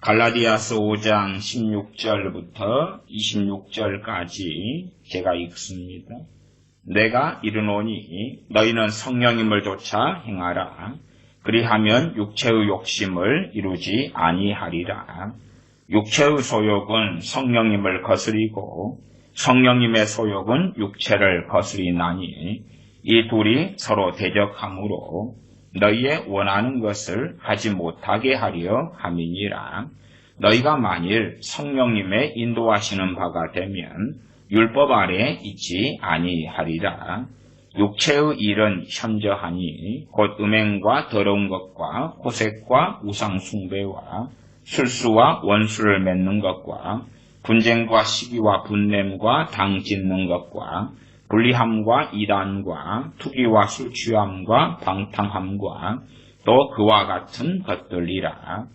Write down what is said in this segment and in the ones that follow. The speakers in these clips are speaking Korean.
갈라디아서 5장 16절부터 26절까지 제가 읽습니다. 내가 이르노니 너희는 성령님을 좇아 행하라. 그리하면 육체의 욕심을 이루지 아니하리라. 육체의 소욕은 성령님을 거스리고 성령님의 소욕은 육체를 거스리나니 이 둘이 서로 대적하므로 너희의 원하는 것을 하지 못하게 하려 함이니라. 너희가 만일 성령님의 인도하시는 바가 되면 율법 아래 있지 아니하리라. 육체의 일은 현저하니 곧 음행과 더러운 것과 호색과 우상 숭배와 술수와 원수를 맺는 것과 분쟁과 시기와 분냄과 당 짓는 것과 불리함과 이단과 투기와 술 취함과 방탕함과 또 그와 같은 것들이라.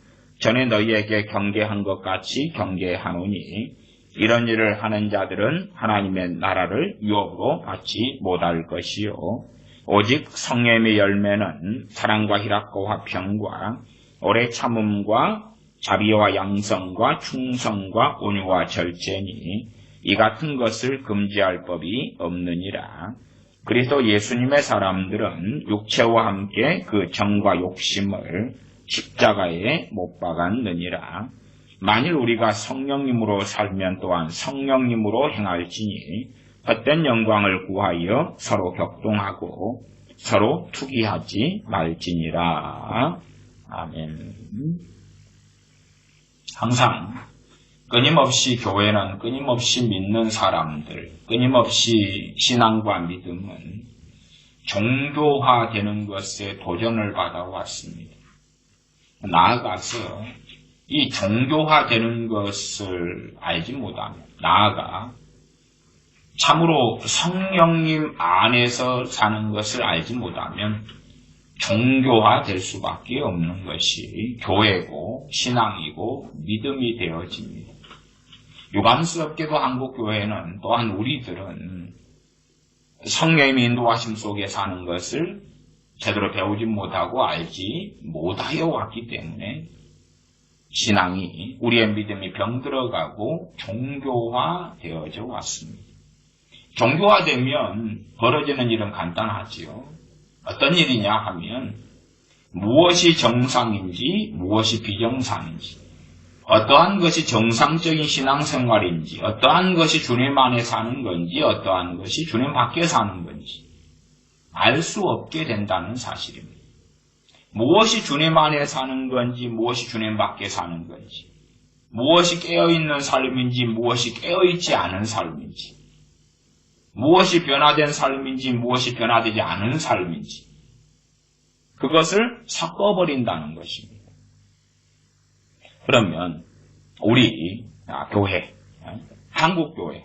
전에 너희에게 경계한 것 같이 경계하노니 이런 일을 하는 자들은 하나님의 나라를 유업으로 받지 못할 것이요 오직 성령의 열매는 사랑과 희락과 화평과 오래 참음과 자비와 양성과 충성과 온유와 절제니 이 같은 것을 금지할 법이 없느니라. 그리스도 예수님의 사람들은 육체와 함께 그 정과 욕심을 십자가에 못 박았느니라. 만일 우리가 성령님으로 살면 또한 성령님으로 행할지니 헛된 영광을 구하여 서로 격동하고 서로 투기하지 말지니라. 아멘. 항상 끊임없이 교회는 끊임없이 믿는 사람들, 끊임없이 신앙과 믿음은 종교화되는 것에 도전을 받아왔습니다. 나아가서 이 종교화되는 것을 알지 못하면, 나아가 참으로 성령님 안에서 사는 것을 알지 못하면 종교화될 수밖에 없는 것이 교회고 신앙이고 믿음이 되어집니다. 유감스럽게도 한국교회는 또한 우리들은 성령님의 인도하심 속에 사는 것을 제대로 배우지 못하고 알지 못하여 왔기 때문에 신앙이, 우리의 믿음이 병들어가고 종교화되어져 왔습니다. 종교화되면 벌어지는 일은 간단하지요. 어떤 일이냐 하면 무엇이 정상인지 무엇이 비정상인지, 어떠한 것이 정상적인 신앙생활인지, 어떠한 것이 주님 안에 사는 건지, 어떠한 것이 주님 밖에 사는 건지 알 수 없게 된다는 사실입니다. 무엇이 주님 안에 사는 건지, 무엇이 주님 밖에 사는 건지, 무엇이 깨어있는 삶인지, 무엇이 깨어있지 않은 삶인지, 무엇이 변화된 삶인지, 무엇이 변화되지 않은 삶인지, 그것을 섞어버린다는 것입니다. 그러면 우리 교회, 한국교회,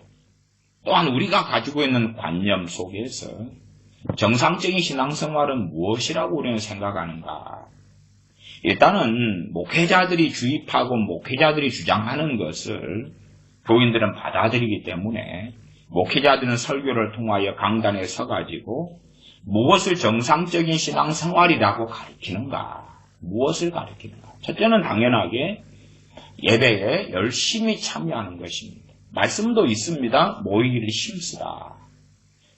또한 우리가 가지고 있는 관념 속에서 정상적인 신앙생활은 무엇이라고 우리는 생각하는가? 일단은 목회자들이 주입하고 목회자들이 주장하는 것을 교인들은 받아들이기 때문에 목회자들은 설교를 통하여 강단에 서가지고 무엇을 정상적인 신앙생활이라고 가르치는가? 무엇을 가르치는가? 첫째는 당연하게 예배에 열심히 참여하는 것입니다. 말씀도 있습니다. 모이기를 힘쓰라.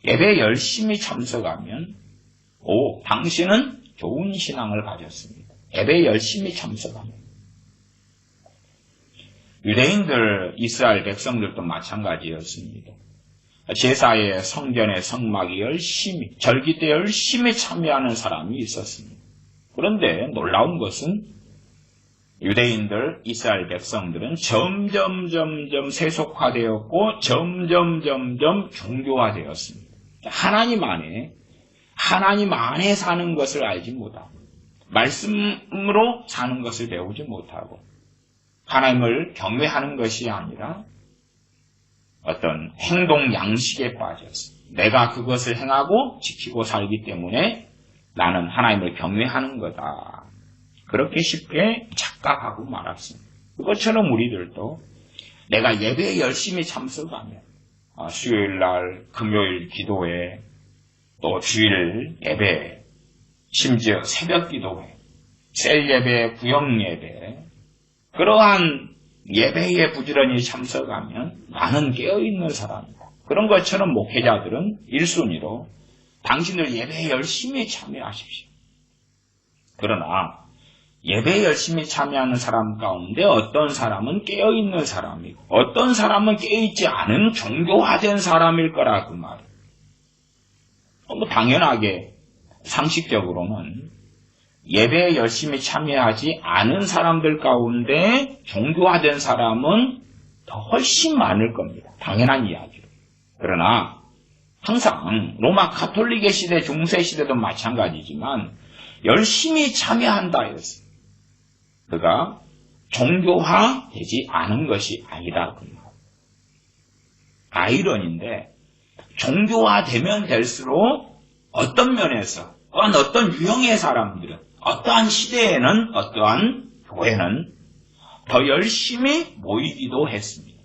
예배에 열심히 참석하면 당신은 좋은 신앙을 가졌습니다. 예배에 열심히 참석하면. 유대인들, 이스라엘 백성들도 마찬가지였습니다. 제사에 성전의 성막이 열심히, 절기 때 열심히 참여하는 사람이 있었습니다. 그런데 놀라운 것은 유대인들, 이스라엘 백성들은 점점 세속화되었고 점점 종교화되었습니다. 하나님 안에 사는 것을 알지 못하고 말씀으로 사는 것을 배우지 못하고 하나님을 경외하는 것이 아니라 어떤 행동 양식에 빠졌습니다. 내가 그것을 행하고 지키고 살기 때문에 나는 하나님을 경외하는 거다. 그렇게 쉽게 착각하고 말았습니다. 그것처럼 우리들도 내가 예배에 열심히 참석하면 수요일날 금요일 기도회, 또 주일 예배, 심지어 새벽 기도회, 셀 예배, 구역 예배, 그러한 예배에 부지런히 참석하면 나는 깨어있는 사람이다. 그런 것처럼 목회자들은 1순위로 당신들 예배에 열심히 참여하십시오. 그러나 예배에 열심히 참여하는 사람 가운데 어떤 사람은 깨어있는 사람이고 어떤 사람은 깨어있지 않은 종교화된 사람일 거라 그 말이에요. 당연하게 상식적으로는 예배에 열심히 참여하지 않은 사람들 가운데 종교화된 사람은 더 훨씬 많을 겁니다. 당연한 이야기로. 그러나 항상 로마 가톨릭의 시대, 중세 시대도 마찬가지지만 열심히 참여한다 했어요. 그가 종교화되지 않은 것이 아니다. 아이러니인데 종교화되면 될수록 어떤 면에서 어떤 유형의 사람들은 어떠한 시대에는 어떠한 교회는 더 열심히 모이기도 했습니다.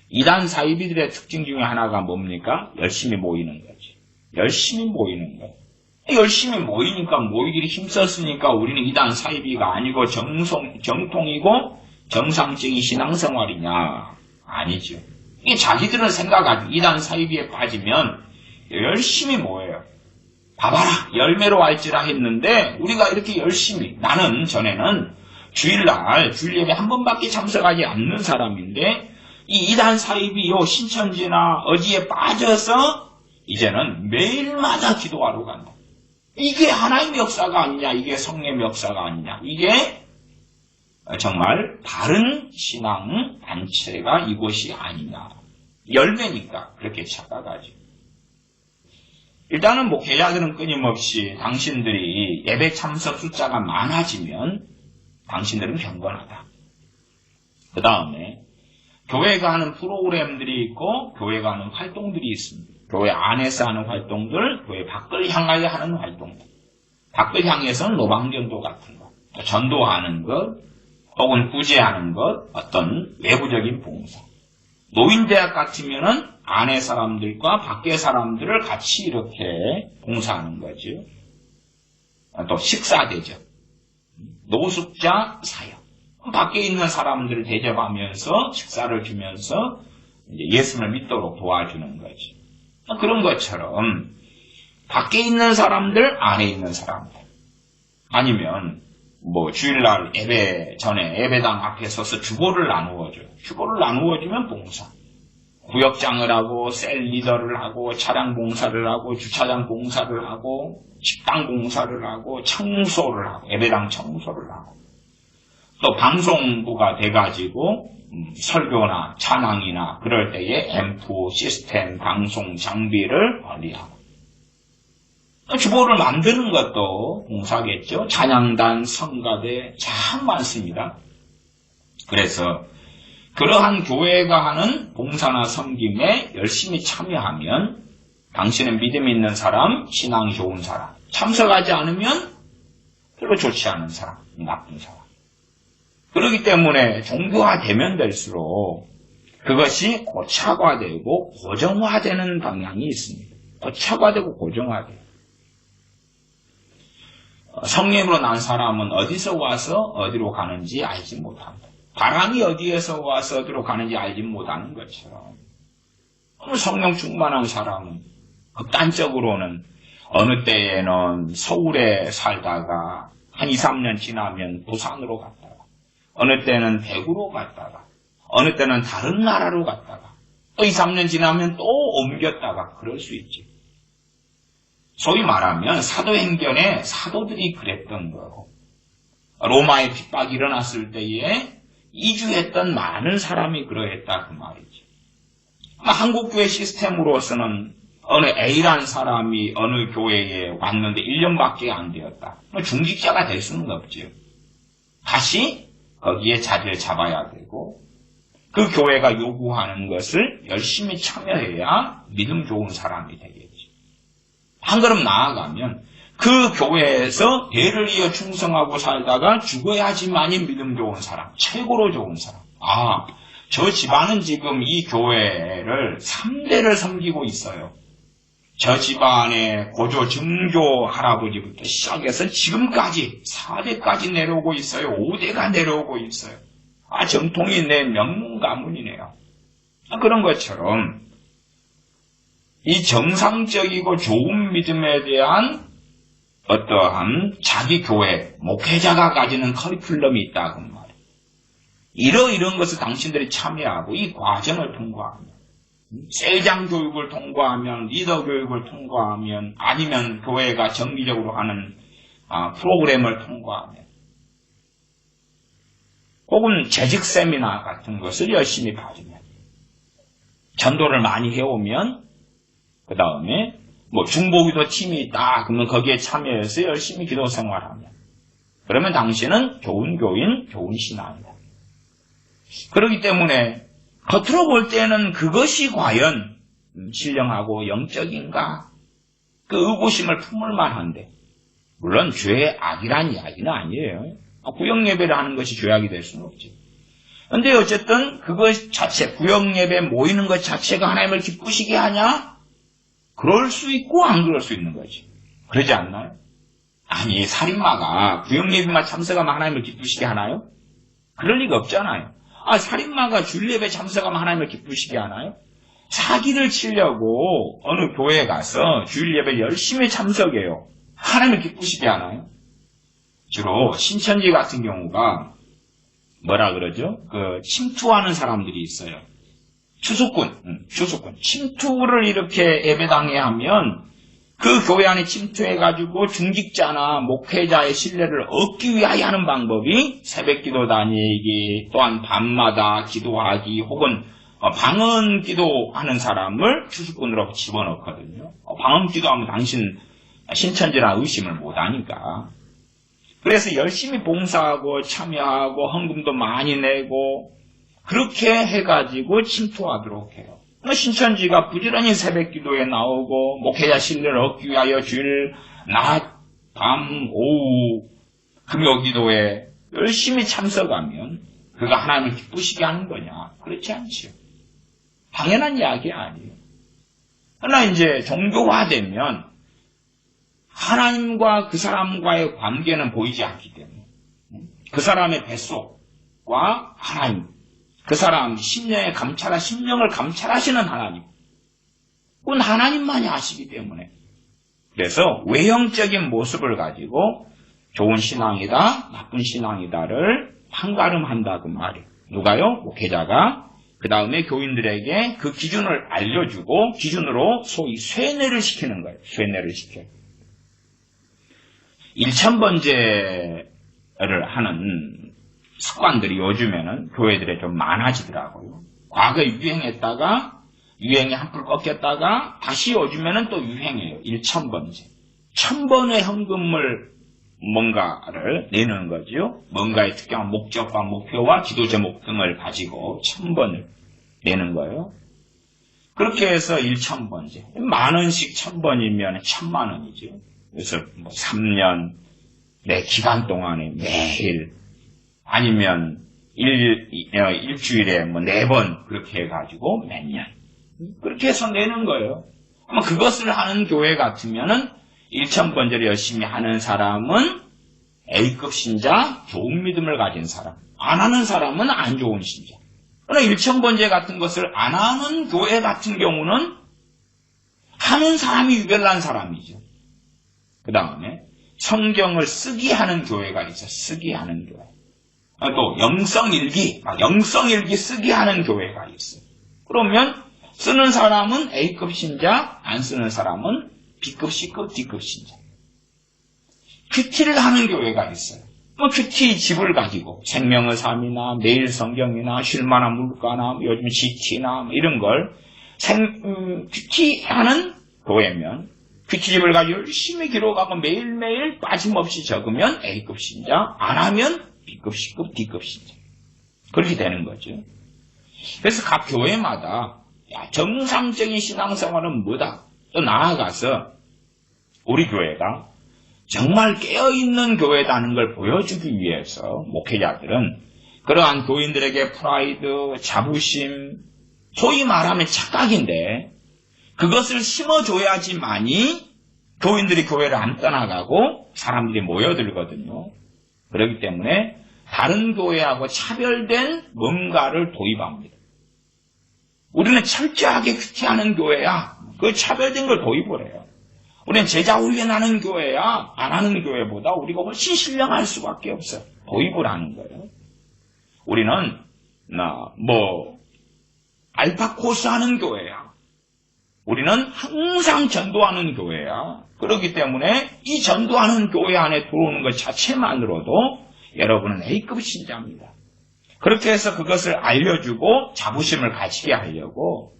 이단 사이비들의 특징 중에 하나가 뭡니까? 열심히 모이는 거지. 열심히 모이는 거. 열심히 모이니까 모이기를 힘썼으니까 우리는 이단 사이비가 아니고 정통이고 정상적인 신앙생활이냐? 아니죠. 이게 자기들은 생각하죠. 이단 사이비에 빠지면 열심히 모여요. 봐봐라 열매로 알지라 했는데 우리가 이렇게 열심히 나는 전에는 주일날 주일 예배 한 번밖에 참석하지 않는 사람인데 이 이단 사이비 요 신천지나 어디에 빠져서 이제는 매일마다 기도하러 간다. 이게 하나님의 역사가 아니냐, 이게 성령의 역사가 아니냐, 이게 정말 다른 신앙 단체가 이곳이 아니냐. 열매니까 그렇게 착각하죠. 일단은 목회자들은 끊임없이 당신들이 예배 참석 숫자가 많아지면 당신들은 경건하다. 그 다음에 교회가 하는 프로그램들이 있고 교회가 하는 활동들이 있습니다. 교회 안에서 하는 활동들, 교회 밖을 향하여 하는 활동들. 밖을 향해서는 노방전도 같은 것, 전도하는 것, 혹은 구제하는 것, 어떤 외부적인 봉사. 노인대학 같으면은 안에 사람들과 밖에 사람들을 같이 이렇게 봉사하는 거죠. 또 식사대접, 노숙자 사역. 밖에 있는 사람들을 대접하면서 식사를 주면서 예수를 믿도록 도와주는 거지. 그런 것처럼 밖에 있는 사람들, 안에 있는 사람들. 아니면 주일날 예배 전에 예배당 앞에 서서 주보를 나누어줘요. 주보를 나누어주면 봉사. 구역장을 하고 셀 리더를 하고 차량 봉사를 하고 주차장 봉사를 하고 식당 봉사를 하고 청소를 하고 예배당 청소를 하고 또 방송부가 돼가지고 설교나 찬양이나 그럴 때에 앰프, 시스템, 방송 장비를 관리하고 주보를 만드는 것도 봉사겠죠. 찬양단, 성가대 참 많습니다. 그래서 그러한 교회가 하는 봉사나 섬김에 열심히 참여하면 당신은 믿음 있는 사람, 신앙이 좋은 사람, 참석하지 않으면 별로 좋지 않은 사람, 나쁜 사람. 그렇기 때문에 종교화되면 될수록 그것이 고착화되고 고정화되는 방향이 있습니다. 고착화되고 고정화돼요. 성령으로 난 사람은 어디서 와서 어디로 가는지 알지 못합니다. 바람이 어디에서 와서 어디로 가는지 알지 못하는 것처럼 성령 충만한 사람은 극단적으로는 어느 때에는 서울에 살다가 한 2, 3년 지나면 부산으로 갔다가 어느 때는 대구로 갔다가 어느 때는 다른 나라로 갔다가 또 2, 3년 지나면 또 옮겼다가 그럴 수 있지. 소위 말하면 사도행전에 사도들이 그랬던 거고 로마의 핍박이 일어났을 때에 이주했던 많은 사람이 그러했다 그 말이지. 한국교회 시스템으로서는 어느 A라는 사람이 어느 교회에 왔는데 1년밖에 안 되었다. 중직자가 될 수는 없죠. 다시 거기에 자리를 잡아야 되고 그 교회가 요구하는 것을 열심히 참여해야 믿음 좋은 사람이 되겠지. 한 걸음 나아가면 그 교회에서 대를 이어 충성하고 살다가 죽어야지만이 믿음 좋은 사람, 최고로 좋은 사람. 저 집안은 지금 이 교회를 3대를 섬기고 있어요. 저 집안의 고조 증조 할아버지부터 시작해서 지금까지 4대까지 내려오고 있어요. 5대가 내려오고 있어요. 정통이 내 명문 가문이네요. 그런 것처럼 이 정상적이고 좋은 믿음에 대한 어떠한 자기 교회, 목회자가 가지는 커리큘럼이 있다 그 말이에요. 이런 것을 당신들이 참여하고 이 과정을 통과하면, 세장 교육을 통과하면, 리더 교육을 통과하면, 아니면 교회가 정기적으로 하는 프로그램을 통과하면, 혹은 재직 세미나 같은 것을 열심히 받으면, 전도를 많이 해오면, 그 다음에 중보기도 팀이 있다 그러면 거기에 참여해서 열심히 기도 생활하면, 그러면 당신은 좋은 교인, 좋은 신앙이다. 그렇기 때문에 겉으로 볼 때는 그것이 과연 신령하고 영적인가? 그 의구심을 품을 만한데, 물론 죄의 악이란 이야기는 아니에요. 구역예배를 하는 것이 죄악이 될 수는 없지. 근데 어쨌든 그것 자체, 구역예배 모이는 것 자체가 하나님을 기쁘시게 하냐? 그럴 수 있고 안 그럴 수 있는 거지. 그러지 않나요? 아니, 살인마가 구역예배만 참석하면 하나님을 기쁘시게 하나요? 그럴 리가 없잖아요. 살인마가 주일예배 참석하면 하나님을 기쁘시게 하나요? 사기를 치려고 어느 교회에 가서 주일예배 열심히 참석해요. 하나님을 기쁘시게 하나요? 주로 신천지 같은 경우가 뭐라 그러죠? 침투하는 사람들이 있어요. 추수꾼. 침투를 이렇게 예배당에 하면 그 교회 안에 침투해가지고 중직자나 목회자의 신뢰를 얻기 위하여 하는 방법이 새벽기도 다니기, 또한 밤마다 기도하기, 혹은 방언기도 하는 사람을 추수꾼으로 집어넣거든요. 방언기도 하면 당신 신천지라 의심을 못하니까. 그래서 열심히 봉사하고 참여하고 헌금도 많이 내고 그렇게 해가지고 침투하도록 해요. 신천지가 부지런히 새벽기도에 나오고 목회자 신뢰를 얻기 위하여 주일, 낮, 밤, 오후 금요기도에 열심히 참석하면 그가 하나님을 기쁘시게 하는 거냐? 그렇지 않지요. 당연한 이야기 아니에요. 그러나 이제 종교화되면 하나님과 그 사람과의 관계는 보이지 않기 때문에 그 사람의 뱃속과 하나님, 그 사람 심령을 감찰하시는 하나님, 그건 하나님만이 아시기 때문에, 그래서 외형적인 모습을 가지고 좋은 신앙이다, 나쁜 신앙이다를 판가름한다 그 말이에요. 누가요? 목회자가 그 다음에 교인들에게 그 기준을 알려주고 기준으로 소위 쇠뇌를 시키는 거예요. 쇠뇌를 시켜요. 일천번제를 하는 습관들이 요즘에는 교회들에 좀 많아지더라고요. 과거에 유행했다가 유행이 한풀 꺾였다가 다시 요즘에는 또 유행해요. 1000번제. 1000번의 헌금을 뭔가를 내는 거죠. 뭔가의 특정한 목적과 목표와 기도 제목 등을 가지고 1000번을 내는 거예요. 그렇게 해서 1000번제. 10,000원씩 1000번이면 1000만원이죠. 그래서 3년 내 기간 동안에 매일 아니면 일주일에 4번 그렇게 해가지고 몇 년. 그렇게 해서 내는 거예요. 아마 그것을 하는 교회 같으면은 1000번제를 열심히 하는 사람은 A급 신자, 좋은 믿음을 가진 사람. 안 하는 사람은 안 좋은 신자. 그러나 1000번제 같은 것을 안 하는 교회 같은 경우는 하는 사람이 유별난 사람이죠. 그 다음에 성경을 쓰기 하는 교회가 있어요. 쓰기 하는 교회. 또 영성일기 쓰기 하는 교회가 있어요. 그러면 쓰는 사람은 A급 신자, 안 쓰는 사람은 B급, C급, D급 신자. 큐티를 하는 교회가 있어요. 큐티 집을 가지고 생명의 삶이나 매일 성경이나 쉴만한 물가나 요즘 GT나 이런 걸 큐티하는 교회면 큐티집을 가지고 열심히 기록하고 매일매일 빠짐없이 적으면 A급 신자, 안 하면 B급, C급, D급 신자. 그렇게 되는 거죠. 그래서 각 교회마다 정상적인 신앙생활은 뭐다? 또 나아가서 우리 교회가 정말 깨어있는 교회다는 걸 보여주기 위해서 목회자들은 그러한 교인들에게 프라이드, 자부심, 소위 말하면 착각인데 그것을 심어줘야지만이 교인들이 교회를 안 떠나가고 사람들이 모여들거든요. 그렇기 때문에 다른 교회하고 차별된 뭔가를 도입합니다. 우리는 철저하게 큐티하는 교회야. 그 차별된 걸 도입을 해요. 우리는 제자 훈련하는 교회야. 안 하는 교회보다 우리가 훨씬 신령할 수밖에 없어요. 도입을 하는 거예요. 우리는 알파 코스 하는 교회야. 우리는 항상 전도하는 교회야. 그렇기 때문에 이 전도하는 교회 안에 들어오는 것 자체만으로도 여러분은 A급 신자입니다. 그렇게 해서 그것을 알려주고 자부심을 가지게 하려고.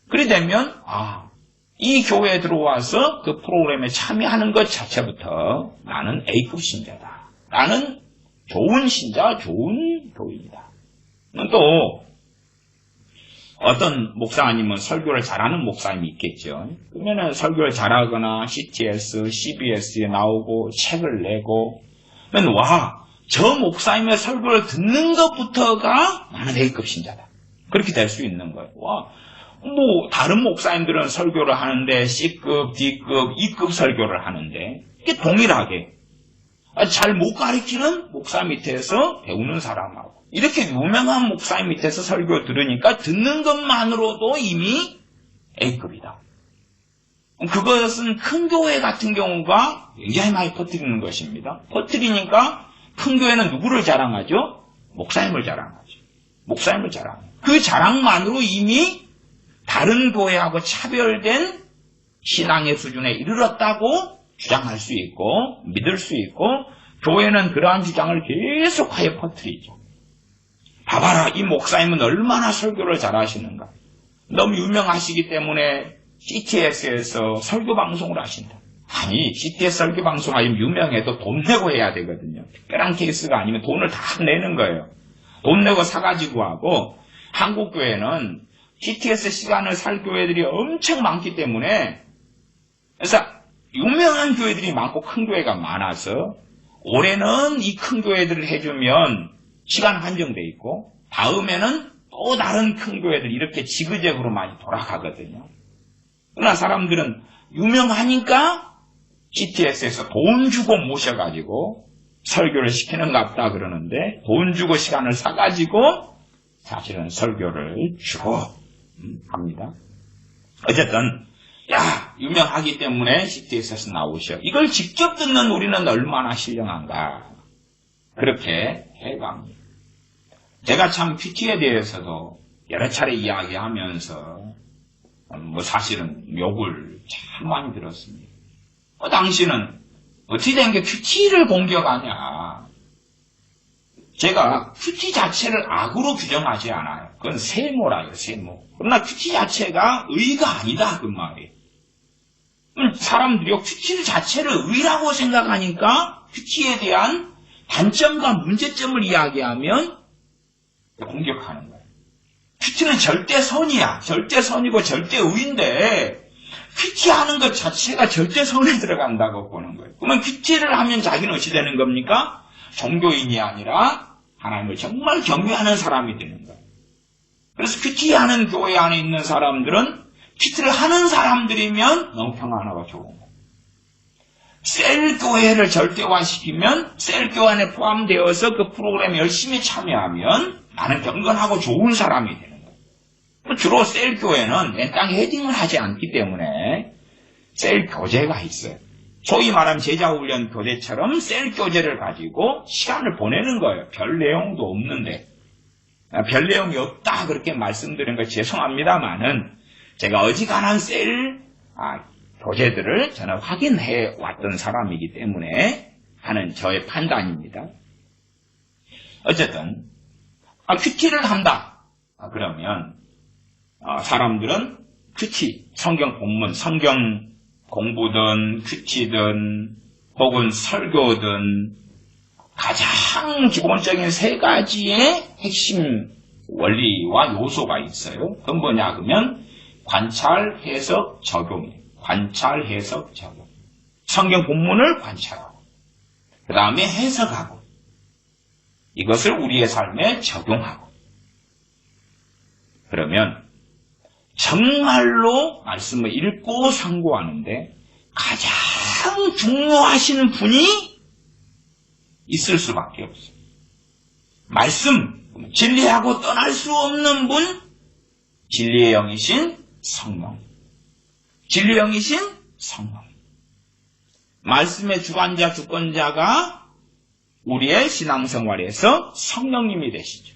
그리 되면 이 교회에 들어와서 그 프로그램에 참여하는 것 자체부터 나는 A급 신자다. 나는 좋은 신자, 좋은 교인이다. 또 어떤 목사 아니면 설교를 잘하는 목사님이 있겠죠. 그러면은 설교를 잘하거나 CTS, CBS에 나오고 책을 내고 그러면 저 목사님의 설교를 듣는 것부터가 나는 A급 신자다. 그렇게 될 수 있는 거예요. 다른 목사님들은 설교를 하는데 C급, D급, E급 설교를 하는데 이게 동일하게 잘 못 가르치는 목사 밑에서 배우는 사람하고 이렇게 유명한 목사님 밑에서 설교 들으니까 듣는 것만으로도 이미 A급이다. 그것은 큰 교회 같은 경우가 굉장히 많이 퍼뜨리는 것입니다. 퍼뜨리니까 큰 교회는 누구를 자랑하죠? 목사님을 자랑하죠. 목사님을 자랑해요. 그 자랑만으로 이미 다른 교회하고 차별된 신앙의 수준에 이르렀다고 주장할 수 있고 믿을 수 있고 교회는 그러한 주장을 계속하여 퍼뜨리죠. 봐봐라, 이 목사님은 얼마나 설교를 잘하시는가. 너무 유명하시기 때문에 CTS에서 설교 방송을 하신다. 아니, CTS 설교 방송 아니면 유명해도 돈 내고 해야 되거든요. 특별한 케이스가 아니면 돈을 다 내는 거예요. 돈 내고 사가지고 하고 한국 교회는 CTS 시간을 살 교회들이 엄청 많기 때문에 그래서 유명한 교회들이 많고 큰 교회가 많아서 올해는 이 큰 교회들을 해주면 시간 한정돼 있고 다음에는 또 다른 큰 교회들 이렇게 지그재그로 많이 돌아가거든요. 그러나 사람들은 유명하니까 CTS에서 돈 주고 모셔가지고 설교를 시키는갑다 그러는데 돈 주고 시간을 사가지고 사실은 설교를 주고 합니다. 어쨌든 유명하기 때문에 CTS에서 나오셔. 이걸 직접 듣는 우리는 얼마나 신령한가. 그렇게 해갑니다. 제가 참 큐티에 대해서도 여러 차례 이야기하면서 사실은 욕을 참 많이 들었습니다. 당신은 어떻게 된 게 큐티를 공격하냐. 제가 큐티 자체를 악으로 규정하지 않아요. 그건 세모라요, 세모. 그러나 큐티 자체가 의가 아니다, 그 말이에요. 사람들이 큐티 자체를 의라고 생각하니까 큐티에 대한 단점과 문제점을 이야기하면 공격하는 거예요. 큐티는 절대 선이야. 절대 선이고 절대 의인데 큐티하는 것 자체가 절대 선에 들어간다고 보는 거예요. 그러면 큐티를 하면 자기는 어찌 되는 겁니까? 종교인이 아니라 하나님을 정말 경외하는 사람이 되는 거예요. 그래서 큐티하는 교회 안에 있는 사람들은 큐티를 하는 사람들이면 너무 평안하고 좋은 거예요. 셀 교회를 절대화시키면 셀 교회 안에 포함되어서 그 프로그램에 열심히 참여하면 나는 경건하고 좋은 사람이 되는 거예요. 주로 셀 교회는 맨 땅에 헤딩을 하지 않기 때문에 셀 교재가 있어요. 소위 말하면 제자훈련 교재처럼 셀 교재를 가지고 시간을 보내는 거예요. 별 내용도 없는데. 별 내용이 없다 그렇게 말씀드린 거 죄송합니다만은 제가 어지간한 셀 교재들을 저는 확인해 왔던 사람이기 때문에 하는 저의 판단입니다. 어쨌든 큐티를 한다. 그러면 사람들은 큐티, 성경 본문, 성경 공부든 큐티든 혹은 설교든 가장 기본적인 세 가지의 핵심 원리와 요소가 있어요. 그건 뭐냐 그러면 관찰, 해석, 적용이에요. 관찰, 해석, 적용. 성경 본문을 관찰하고 그 다음에 해석하고 이것을 우리의 삶에 적용하고 그러면 정말로 말씀을 읽고 상고하는데 가장 중요하시는 분이 있을 수밖에 없어요. 말씀, 진리하고 떠날 수 없는 분, 진리의 영이신 성령. 진리의 영이신 성령. 말씀의 주관자, 주권자가 우리의 신앙생활에서 성령님이 되시죠.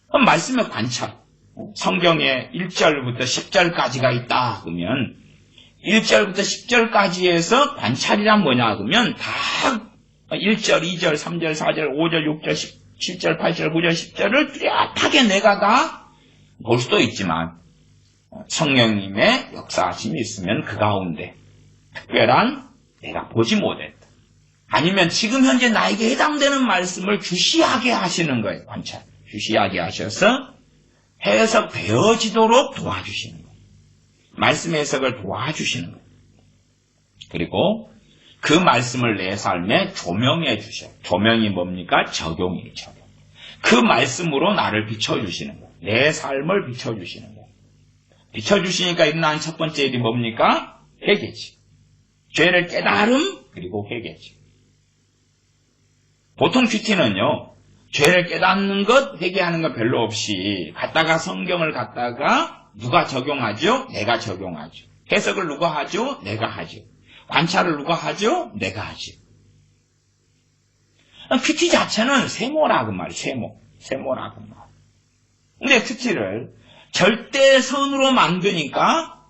그럼 말씀의 관찰, 성경에 1절부터 10절까지가 있다 그러면 1절부터 10절까지에서 관찰이란 뭐냐 그러면 다 1절, 2절, 3절, 4절, 5절, 6절, 7절, 8절, 9절, 10절을 뚜렷하게 내가 다 볼 수도 있지만 성령님의 역사하심이 있으면 그 가운데 특별한 내가 보지 못했다. 아니면 지금 현재 나에게 해당되는 말씀을 주시하게 하시는 거예요. 관찰. 주시하게 하셔서 해석되어지도록 도와주시는 거예요. 말씀의 해석을 도와주시는 거예요. 그리고 그 말씀을 내 삶에 조명해 주셔요. 조명이 뭡니까? 적용이에요. 적용. 그 말씀으로 나를 비춰주시는 거예요. 내 삶을 비춰주시는 거예요. 비춰주시니까 일어나는 첫 번째 일이 뭡니까? 회개지. 죄를 깨달음 그리고 회개지. 보통 큐티는요. 죄를 깨닫는 것, 회개하는 것 별로 없이 갖다가 성경을 갖다가 누가 적용하죠? 내가 적용하죠. 해석을 누가 하죠? 내가 하죠. 관찰을 누가 하죠? 내가 하죠. 큐티 자체는 세모라고 말이에요. 세모라고 말. 근데 큐티를 절대선으로 만드니까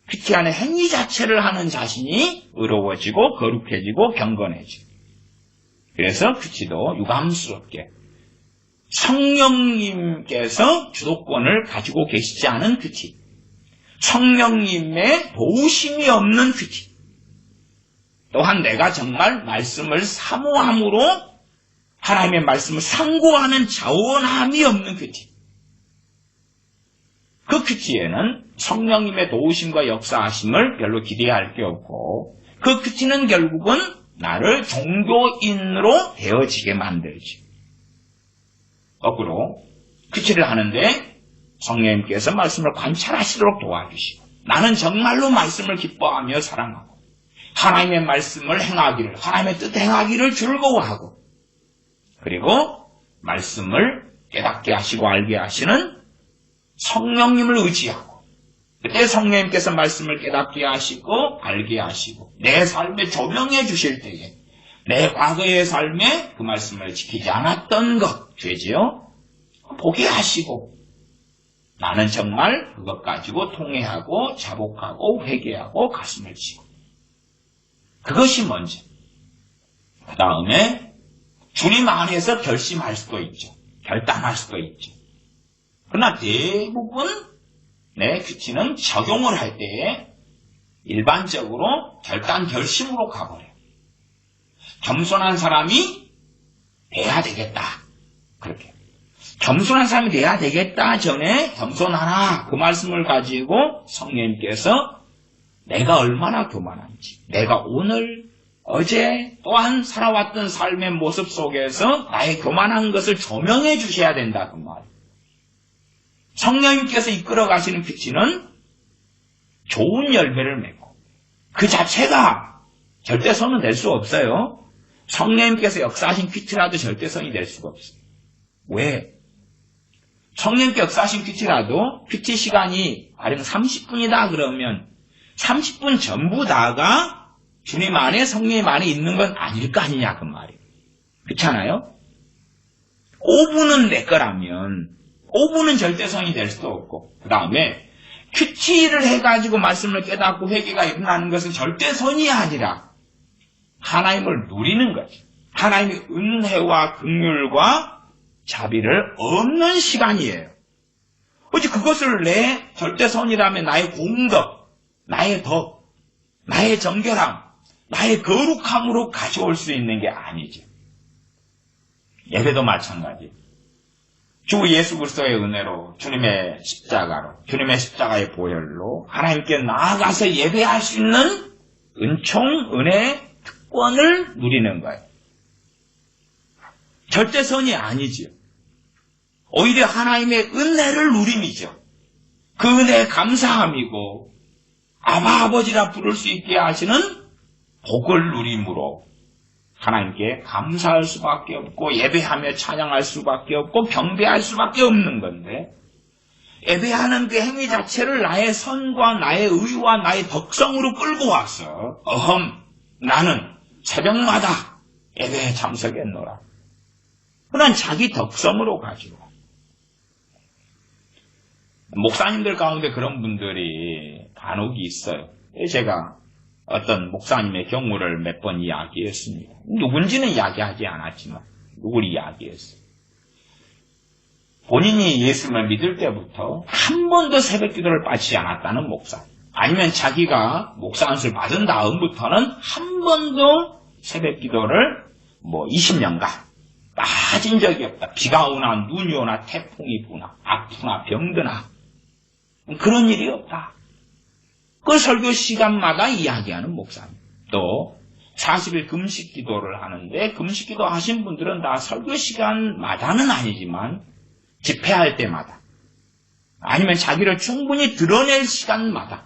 큐티 안에 행위 자체를 하는 자신이 의로워지고 거룩해지고 경건해지고. 그래서 큐티도 유감스럽게 성령님께서 주도권을 가지고 계시지 않은 큐티, 성령님의 도우심이 없는 큐티, 또한 내가 정말 말씀을 사모함으로 하나님의 말씀을 상고하는 자원함이 없는 큐티. 그 큐티에는 성령님의 도우심과 역사하심을 별로 기대할 게 없고 그 큐티는 결국은 나를 종교인으로 되어지게 만들지. 거꾸로 큐티를 하는데 성령님께서 말씀을 관찰하시도록 도와주시고 나는 정말로 말씀을 기뻐하며 사랑하고 하나님의 말씀을 행하기를, 하나님의 뜻 행하기를 즐거워하고 그리고 말씀을 깨닫게 하시고 알게 하시는 성령님을 의지하고 그때 성령님께서 말씀을 깨닫게 하시고 알게 하시고 내 삶에 조명해 주실 때에 내 과거의 삶에 그 말씀을 지키지 않았던 것, 죄지요? 보게 하시고 나는 정말 그것 가지고 통회하고 자복하고 회개하고 가슴을 치고 그것이 먼저. 그 다음에 주님 안에서 결심할 수도 있죠. 결단할 수도 있죠. 그러나 대부분 내 큐티는 적용을 할 때에 일반적으로 결단 결심으로 가버려요. 겸손한 사람이 돼야 되겠다. 그렇게. 겸손한 사람이 돼야 되겠다 전에 겸손하라. 그 말씀을 가지고 성령님께서 내가 얼마나 교만한지, 내가 오늘, 어제 또한 살아왔던 삶의 모습 속에서 나의 교만한 것을 조명해 주셔야 된다. 그 말. 성령님께서 이끌어 가시는 큐티는 좋은 열매를 맺고 그 자체가 절대선은 될 수 없어요. 성령님께서 역사하신 큐티라도 절대선이 될 수가 없어요. 왜? 성령님께 역사하신 큐티라도 큐티 시간이 가령 30분이다 그러면 30분 전부 다가 주님 안에 성령님 안에 있는 건 아닐 거 아니냐 그 말이에요. 그렇잖아요? 5분은 내 거라면 5분은 절대성이 될 수도 없고 그 다음에 큐티를 해가지고 말씀을 깨닫고 회개가 일어나는 것은 절대선이 아니라 하나님을 누리는 거죠. 하나님의 은혜와 긍휼과 자비를 얻는 시간이에요. 어찌 그것을 내 절대선이라면 나의 공덕, 나의 덕, 나의 정결함, 나의 거룩함으로 가져올 수 있는 게 아니죠. 예배도 마찬가지. 주 예수 그리스도의 은혜로 주님의 십자가로 주님의 십자가의 보혈로 하나님께 나아가서 예배할 수 있는 은총, 은혜, 특권을 누리는 거예요. 절대선이 아니지요. 오히려 하나님의 은혜를 누림이죠. 그 은혜에 감사함이고 아버지라 부를 수 있게 하시는 복을 누림으로 하나님께 감사할 수밖에 없고 예배하며 찬양할 수밖에 없고 경배할 수밖에 없는 건데, 예배하는 그 행위 자체를 나의 선과 나의 의와 나의 덕성으로 끌고 와서 나는 새벽마다 예배에 참석했노라. 그건 자기 덕성으로 가지고. 목사님들 가운데 그런 분들이 간혹 있어요. 제가 어떤 목사님의 경우를 몇 번 이야기했습니다. 누군지는 이야기하지 않았지만 누굴 이야기했어요. 본인이 예수님을 믿을 때부터 한 번도 새벽 기도를 빠지지 않았다는 목사, 아니면 자기가 목사 안수를 받은 다음부터는 한 번도 새벽 기도를 20년간 빠진 적이 없다. 비가 오나 눈이 오나 태풍이 부나 아프나 병드나 그런 일이 없다. 그 설교 시간마다 이야기하는 목사님. 또 40일 금식 기도를 하는데, 금식 기도 하신 분들은 다 설교 시간마다는 아니지만 집회할 때마다, 아니면 자기를 충분히 드러낼 시간마다,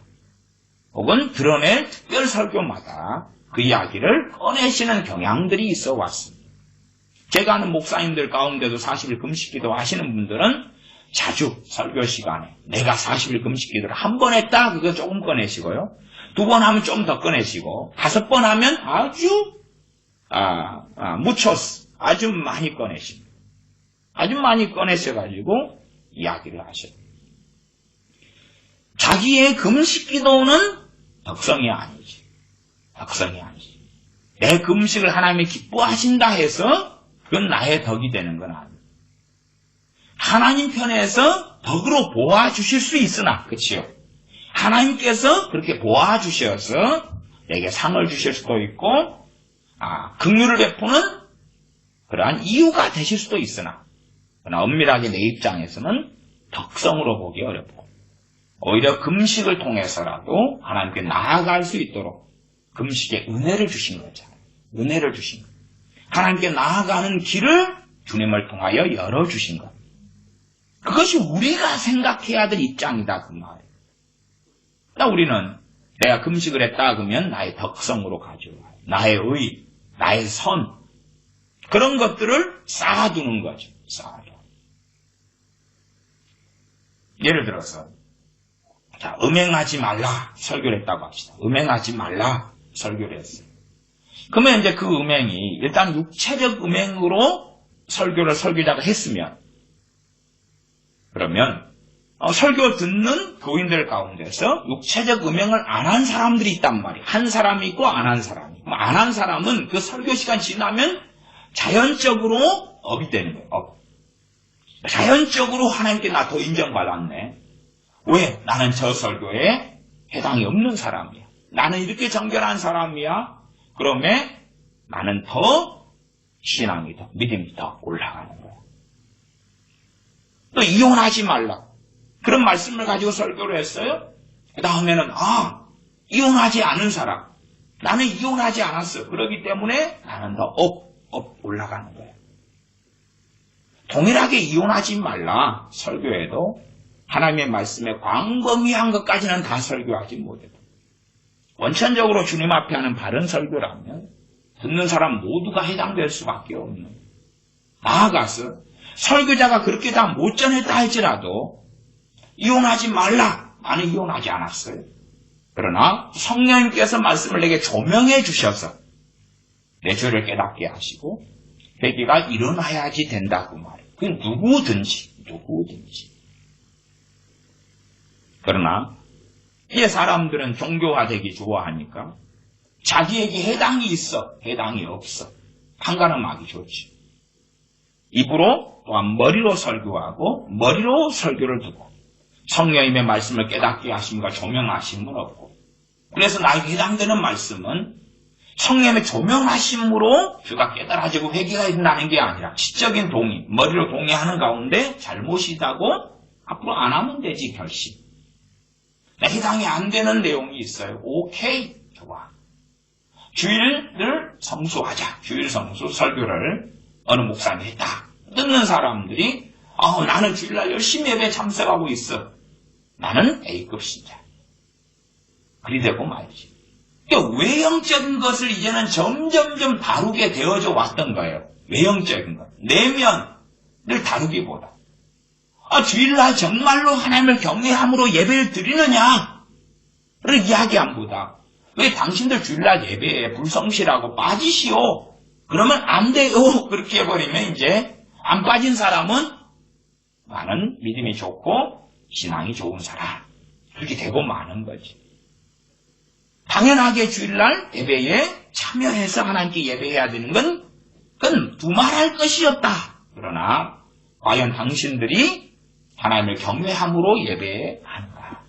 혹은 드러낼 특별 설교마다 그 이야기를 꺼내시는 경향들이 있어 왔습니다. 제가 아는 목사님들 가운데도 40일 금식 기도 하시는 분들은 자주 설교 시간에 내가 40일 금식 기도를 한 번 했다, 그거 조금 꺼내시고요. 2번 하면 좀 더 꺼내시고, 5번 하면 아주 묻혀서 아주 많이 꺼내십니다. 아주 많이 꺼내셔가지고 이야기를 하셔요. 자기의 금식 기도는 덕성이 아니지. 덕성이 아니지. 내 금식을 하나님이 기뻐하신다 해서 그건 나의 덕이 되는 건 아니에요. 하나님 편에서 덕으로 보아주실 수 있으나, 그치요? 하나님께서 그렇게 보아주셔서 내게 상을 주실 수도 있고, 긍휼을 베푸는 그러한 이유가 되실 수도 있으나, 그러나 엄밀하게 내 입장에서는 덕성으로 보기 어렵고, 오히려 금식을 통해서라도 하나님께 나아갈 수 있도록 금식의 은혜를 주신 거죠. 은혜를 주신 것. 하나님께 나아가는 길을 주님을 통하여 열어주신 것. 그것이 우리가 생각해야 될 입장이다, 그 말이에요. 그러니까 우리는 내가 금식을 했다 그러면 나의 덕성으로 가져와요. 나의 의, 나의 선, 그런 것들을 쌓아두는 거죠. 쌓아둬. 예를 들어서 음행하지 말라 설교를 했다고 합시다. 음행하지 말라 설교를 했어요. 그러면 이제 그 음행이 일단 육체적 음행으로 설교를 설교자가 했으면, 그러면 설교 듣는 교인들 가운데서 육체적 음행을 안 한 사람들이 있단 말이에요. 한 사람이 있고 안 한 사람이. 안 한 사람은 그 설교 시간 지나면 자연적으로 업이 되는 거예요. 업. 자연적으로 하나님께 나 더 인정받았네. 왜? 나는 저 설교에 해당이 없는 사람이야. 나는 이렇게 정결한 사람이야. 그러면 나는 더 신앙이 더, 믿음이 더 올라가는 거야. 또 이혼하지 말라. 그런 말씀을 가지고 설교를 했어요. 그 다음에는 이혼하지 않은 사람. 나는 이혼하지 않았어. 그렇기 때문에 나는 더 올라가는 거예요. 동일하게 이혼하지 말라 설교에도 하나님의 말씀에 광범위한 것까지는 다 설교하지 못해도, 원천적으로 주님 앞에 하는 바른 설교라면 듣는 사람 모두가 해당될 수밖에 없는, 나아가서 설교자가 그렇게 다 못 전했다 할지라도 이혼하지 말라. 나는 이혼하지 않았어요. 그러나 성령님께서 말씀을 내게 조명해 주셔서 내 죄를 깨닫게 하시고 회개가 일어나야지 된다고 말해요. 그건 누구든지. 그러나 이 사람들은 종교화되기 좋아하니까 자기에게 해당이 있어, 해당이 없어, 판가름하기 좋지. 입으로 또한 머리로 설교하고 머리로 설교를 두고 성령님의 말씀을 깨닫게 하심과 조명하심은 없고, 그래서 나에게 해당되는 말씀은 성령의 조명하심으로 주가 깨달아지고 회개가 일어나는 게 아니라 지적인 동의, 머리로 동의하는 가운데 잘못이다고 앞으로 안 하면 되지 결심. 해당이 안 되는 내용이 있어요. 오케이, 좋아. 주일을 성수하자. 주일 성수 설교를 어느 목사님이 했다. 듣는 사람들이 나는 주일날 열심히 예배에 참석하고 있어. 나는 A급 신자. 그리 되고 말이지. 그러니까 외형적인 것을 이제는 점점점 다루게 되어져 왔던 거예요. 외형적인 것. 내면을 다루기보다. 주일날 정말로 하나님을 경외함으로 예배를 드리느냐? 를 이야기함보다 왜 당신들 주일날 예배에 불성실하고 빠지시오? 그러면 안 돼요. 그렇게 해버리면 이제 안 빠진 사람은 나는 믿음이 좋고 신앙이 좋은 사람. 그렇게 되고 마는 거지. 당연하게 주일날 예배에 참여해서 하나님께 예배해야 되는 건 그건 두말할 것이었다. 그러나 과연 당신들이 하나님을 경외함으로 예배하는가?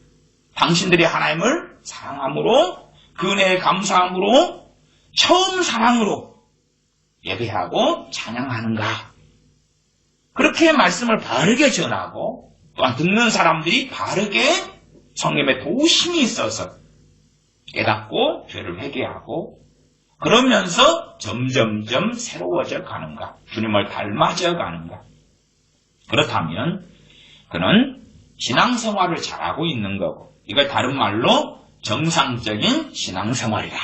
당신들이 하나님을 사랑함으로 그 은혜에 감사함으로 처음 사랑으로 예배하고 찬양하는가? 그렇게 말씀을 바르게 전하고 또한 듣는 사람들이 바르게 성령의 도우심이 있어서 깨닫고 죄를 회개하고 그러면서 점점점 새로워져 가는가? 주님을 닮아져 가는가? 그렇다면 그는 신앙생활을 잘하고 있는 거고 이걸 다른 말로 정상적인 신앙생활이다.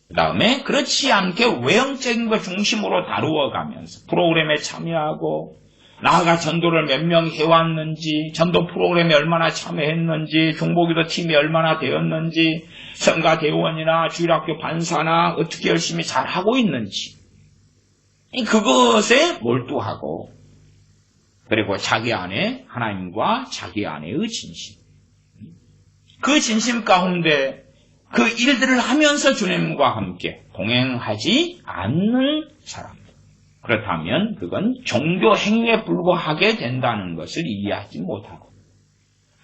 그 다음에 그렇지 않게 외형적인 것 중심으로 다루어가면서 프로그램에 참여하고 나아가 전도를 몇 명 해왔는지 전도 프로그램에 얼마나 참여했는지 중보기도 팀이 얼마나 되었는지 성가대원이나 주일학교 반사나 어떻게 열심히 잘하고 있는지 그것에 몰두하고 그리고 자기 안에 하나님과 자기 안에의 진심 그 진심 가운데 그 일들을 하면서 주님과 함께 동행하지 않는 사람 그렇다면 그건 종교 행위에 불과하게 된다는 것을 이해하지 못하고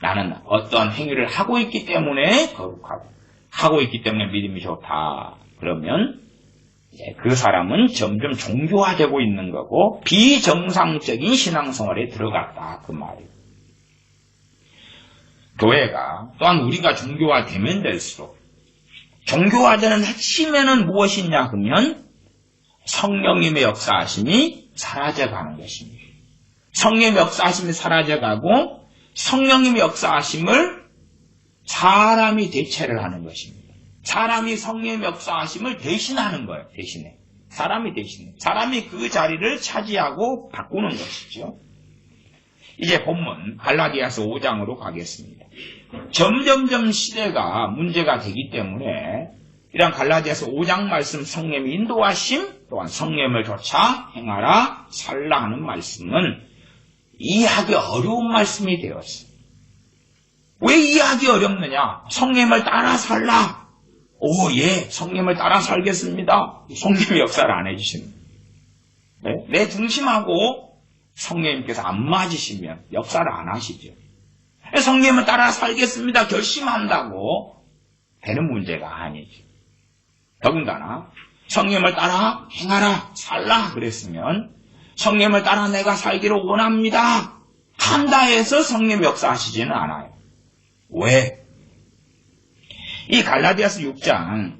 나는 어떠한 행위를 하고 있기 때문에 거룩하고 하고 있기 때문에 믿음이 좋다. 그러면 그 사람은 점점 종교화되고 있는 거고 비정상적인 신앙생활에 들어갔다. 그 말이에요. 교회가 또한 우리가 종교화되면 될수록 종교화되는 핵심에는 무엇이냐 하면 성령님의 역사하심이 사라져가는 것입니다. 성령님의 역사하심이 사라져가고 성령님의 역사하심을 사람이 대체를 하는 것입니다. 사람이 성령님의 역사하심을 대신하는 거예요. 대신에. 사람이 대신해. 사람이 그 자리를 차지하고 바꾸는 것이죠. 이제 본문 갈라디아서 5장으로 가겠습니다. 점점점 시대가 문제가 되기 때문에 이런 갈라디아서 5장 말씀 성령의 인도하심 또한 성령을 조차 행하라 살라 하는 말씀은 이해하기 어려운 말씀이 되었어요. 왜 이해하기 어렵느냐? 성령을 따라 살라. 오, 예, 성령을 따라 살겠습니다. 성령의 역사를 안 해주십니다. 네? 내 중심하고 성령님께서 안 맞으시면 역사를 안 하시죠. 성령을 따라 살겠습니다. 결심한다고 되는 문제가 아니죠. 더군다나 성령을 따라 행하라, 살라 그랬으면 성령을 따라 내가 살기를 원합니다. 한다 해서 성령 역사하시지는 않아요. 왜? 이 갈라디아서 6장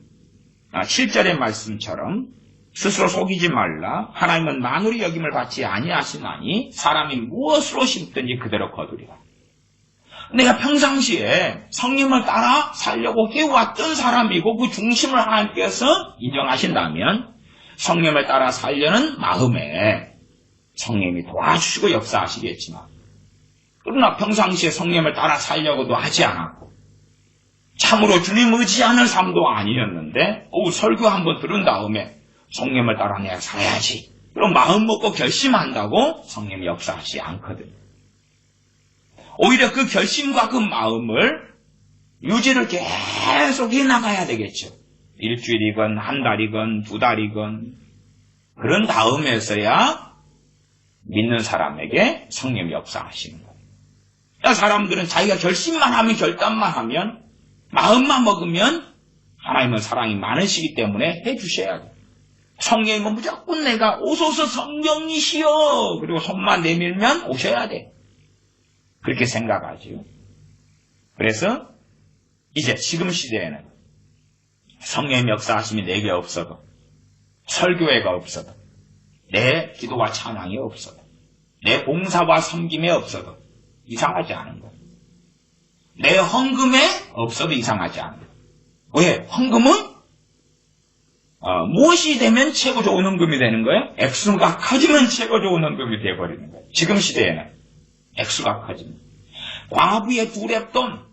7절의 말씀처럼 스스로 속이지 말라. 하나님은 만물이 여김을 받지 아니하시나니 사람이 무엇으로 심든지 그대로 거두리라. 내가 평상시에 성령을 따라 살려고 해왔던 사람이고 그 중심을 하나님께서 인정하신다면 성령을 따라 살려는 마음에 성령이 도와주시고 역사하시겠지만 그러나 평상시에 성령을 따라 살려고도 하지 않았고 참으로 주님 의지하는 삶도 아니었는데 설교 한번 들은 다음에 성령을 따라 내가 살아야지 그럼 마음 먹고 결심한다고 성령이 역사하지 않거든요. 오히려 그 결심과 그 마음을 유지를 계속 해나가야 되겠죠. 일주일이건 한 달이건 두 달이건 그런 다음에서야 믿는 사람에게 성령이 역사하시는 거예요. 사람들은 자기가 결심만 하면 결단만 하면 마음만 먹으면 하나님은 사랑이 많으시기 때문에 해주셔야 돼요. 성령님은 무조건 내가 오소서 성령이시여 그리고 손만 내밀면 오셔야 돼. 그렇게 생각하지요. 그래서 이제 지금 시대에는 성령의 역사하심이 내게 없어도 설교회가 없어도 내 기도와 찬양이 없어도 내 봉사와 섬김이 없어도 이상하지 않은 거예요. 내 헌금에 없어도 이상하지 않아. 왜? 헌금은 무엇이 되면 최고 좋은 헌금이 되는 거예요? 액수가 커지면 최고 좋은 헌금이 되어버리는 거예요. 지금 시대에는 액수가 커지면. 과부의 두랩돈.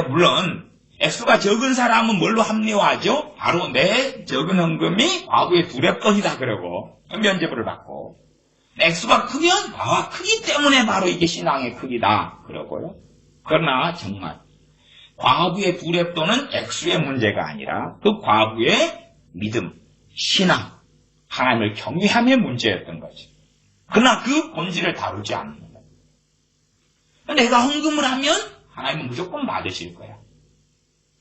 물론 액수가 적은 사람은 뭘로 합리화하죠? 바로 내 적은 헌금이 과부의 두랩돈이다 그러고 면죄부를 받고, 액수가 크면 크기 때문에 바로 이게 신앙의 크기다 그러고요. 그러나 정말 과부의 두랩돈은 액수의 문제가 아니라 그 과부의 믿음, 신앙, 하나님을 경외함의 문제였던 거지. 그러나 그 본질을 다루지 않는 거야. 내가 헌금을 하면 하나님은 무조건 받으실 거야.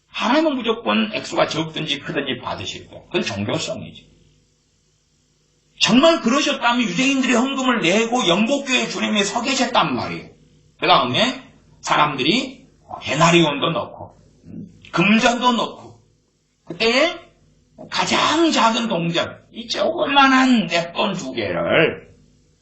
하나님은 무조건 액수가 적든지 크든지 받으실 거야. 그건 종교성이지. 정말 그러셨다면 유대인들이 헌금을 내고 영복교회 주님이 서 계셨단 말이에요. 그 다음에 사람들이 데나리온도 넣고 금전도 넣고, 그때 가장 작은 동전, 이 조그만한 냅돈 2개를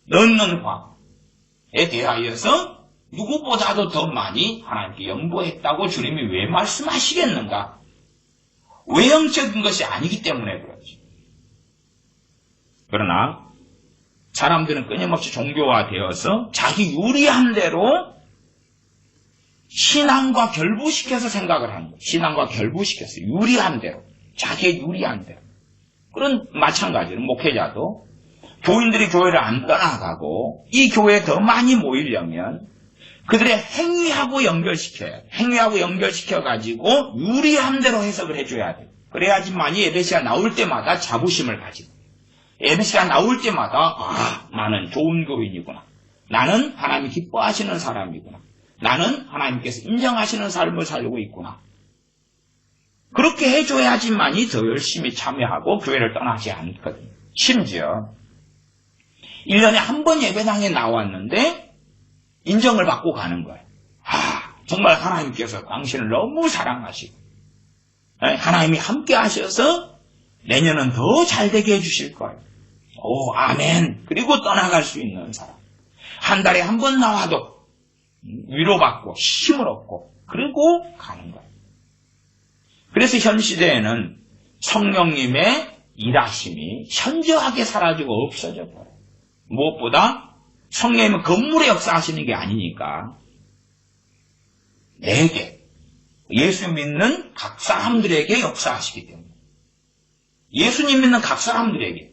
넣는 화에 대하여서 누구보다도 더 많이 하나님께 연보했다고 주님이 왜 말씀하시겠는가? 외형적인 것이 아니기 때문에 그렇지. 그러나 사람들은 끊임없이 종교화되어서 자기 유리한 대로 신앙과 결부시켜서 생각을 하는 거예요. 신앙과 결부시켜서 유리한 대로, 자기의 유리한 대로. 그런 마찬가지로 목회자도 교인들이 교회를 안 떠나가고 이 교회에 더 많이 모이려면 그들의 행위하고 연결시켜야 돼. 행위하고 연결시켜가지고 유리한 대로 해석을 해줘야 돼. 그래야지만이 예배시가 나올 때마다 자부심을 가지고, 예배시가 나올 때마다 나는 좋은 교인이구나. 나는 하나님이 기뻐하시는 사람이구나. 나는 하나님께서 인정하시는 삶을 살고 있구나. 그렇게 해줘야지만이 더 열심히 참여하고 교회를 떠나지 않거든요. 심지어 1년에 한 번 예배당에 나왔는데 인정을 받고 가는 거예요. 정말 하나님께서 당신을 너무 사랑하시고 하나님이 함께 하셔서 내년은 더 잘되게 해주실 거예요. 오, 아멘. 그리고 떠나갈 수 있는 사람. 한 달에 한 번 나와도 위로받고 힘을 얻고 그리고 가는 거예요. 그래서 현 시대에는 성령님의 일하심이 현저하게 사라지고 없어져 버려요. 무엇보다 성령님은 건물에 역사하시는 게 아니니까 내게, 예수 믿는 각 사람들에게 역사하시기 때문에, 예수님 믿는 각 사람들에게,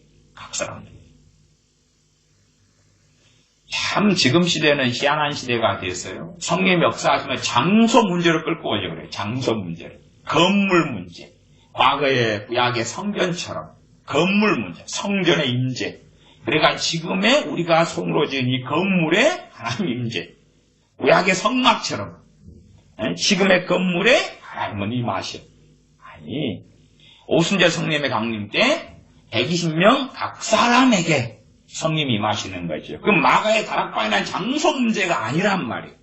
참 지금 시대는 희한한 시대가 됐어요. 성령님이 역사하시면 장소 문제로 끌고 오죠. 그래요. 장소 문제를. 건물 문제. 과거의 구약의 성전처럼 건물 문제, 성전의 임재. 그러니까 지금의 우리가 손으로 지은 이 건물의 하나님 임재. 구약의 성막처럼 지금의 건물에 하나님은 임하셔. 아니, 오순절 성령님의 강림 때 120명 각 사람에게 성령님이 임하시는 거죠. 그 마가의 다락방이라는 장소 문제가 아니란 말이에요.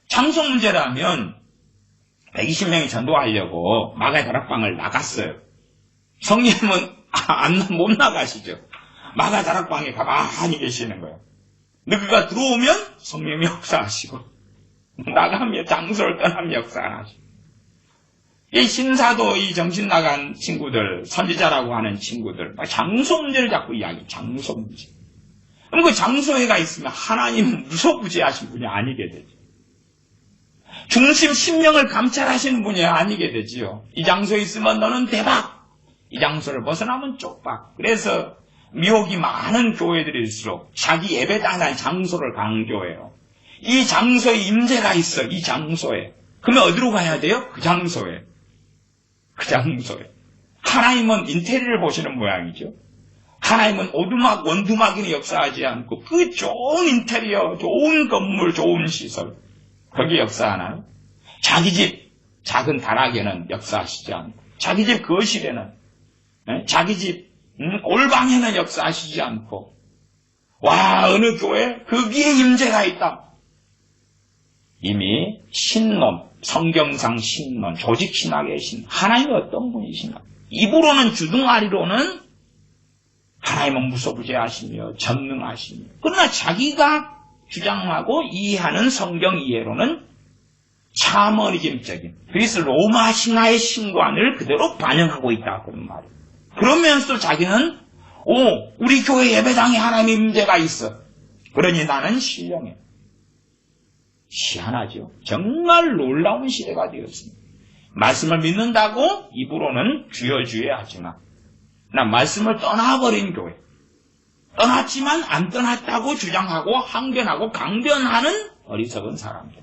장소 문제라면 120명이 전도하려고 마가의 다락방을 나갔어요. 성령님은 못 나가시죠. 마가 다락방에 가만히 계시는 거예요. 너희가 들어오면 성령님이 역사하시고 나가면 장소를 떠나면 역사 안 하시고, 이 신사도 이 정신 나간 친구들, 선지자라고 하는 친구들 장소 문제를 자꾸 이야기해요. 장소 문제. 그럼 그 장소에가 있으면 하나님 무소부지하신 분이 아니게 되죠. 중심 신명을 감찰하시는 분이 아니게 되지요. 이 장소에 있으면 너는 대박, 이 장소를 벗어나면 쪽박. 그래서 미혹이 많은 교회들일수록 자기 예배당이라는 장소를 강조해요. 이 장소에 임재가 있어. 이 장소에. 그러면 어디로 가야 돼요? 그 장소에. 그 장소에. 하나님은 인테리어를 보시는 모양이죠. 하나님은 오두막, 원두막이니 역사하지 않고 그 좋은 인테리어, 좋은 건물, 좋은 시설, 거기에 역사하나요? 자기 집 작은 다락에는 역사하시지 않고, 자기 집 거실에는, 자기 집 올방에는 역사하시지 않고, 와, 어느 교회? 거기에 임재가 있다. 이미 신론, 성경상 신론, 조직 신학의 신, 하나님은 어떤 분이신가? 입으로는 주둥아리로는 하나님은 무소부재하시며 전능하시며, 그러나 자기가 주장하고 이해하는 성경 이해로는 샤머니즘적인 그리스 로마 신화의 신관을 그대로 반영하고 있다 그런 말이에요. 그러면서 자기는 우리 교회 예배당에 하나님의 임재가 있어. 그러니 나는 신령해. 희한하죠. 정말 놀라운 시대가 되었습니다. 말씀을 믿는다고 입으로는 주여 주여 하지만 나 말씀을 떠나버린 교회. 떠났지만 안 떠났다고 주장하고 항변하고 강변하는 어리석은 사람들.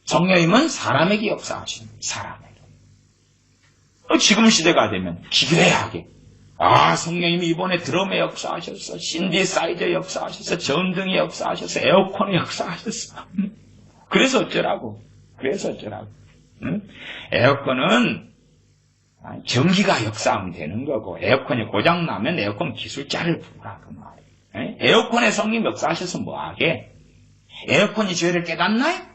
성령님은 사람에게 역사하시는 사람에게. 지금 시대가 되면 기괴하게 성령님이 이번에 드럼에 역사하셨어. 신디사이저에 역사하셨어. 전등에 역사하셨어. 에어컨에 역사하셨어. 그래서 어쩌라고. 응? 에어컨은 전기가 역사하면 되는 거고 에어컨이 고장나면 에어컨 기술자를 부르라 그 말이에요. 에어컨에 성령 역사하셔서 뭐하게? 에어컨이 죄를 깨닫나요?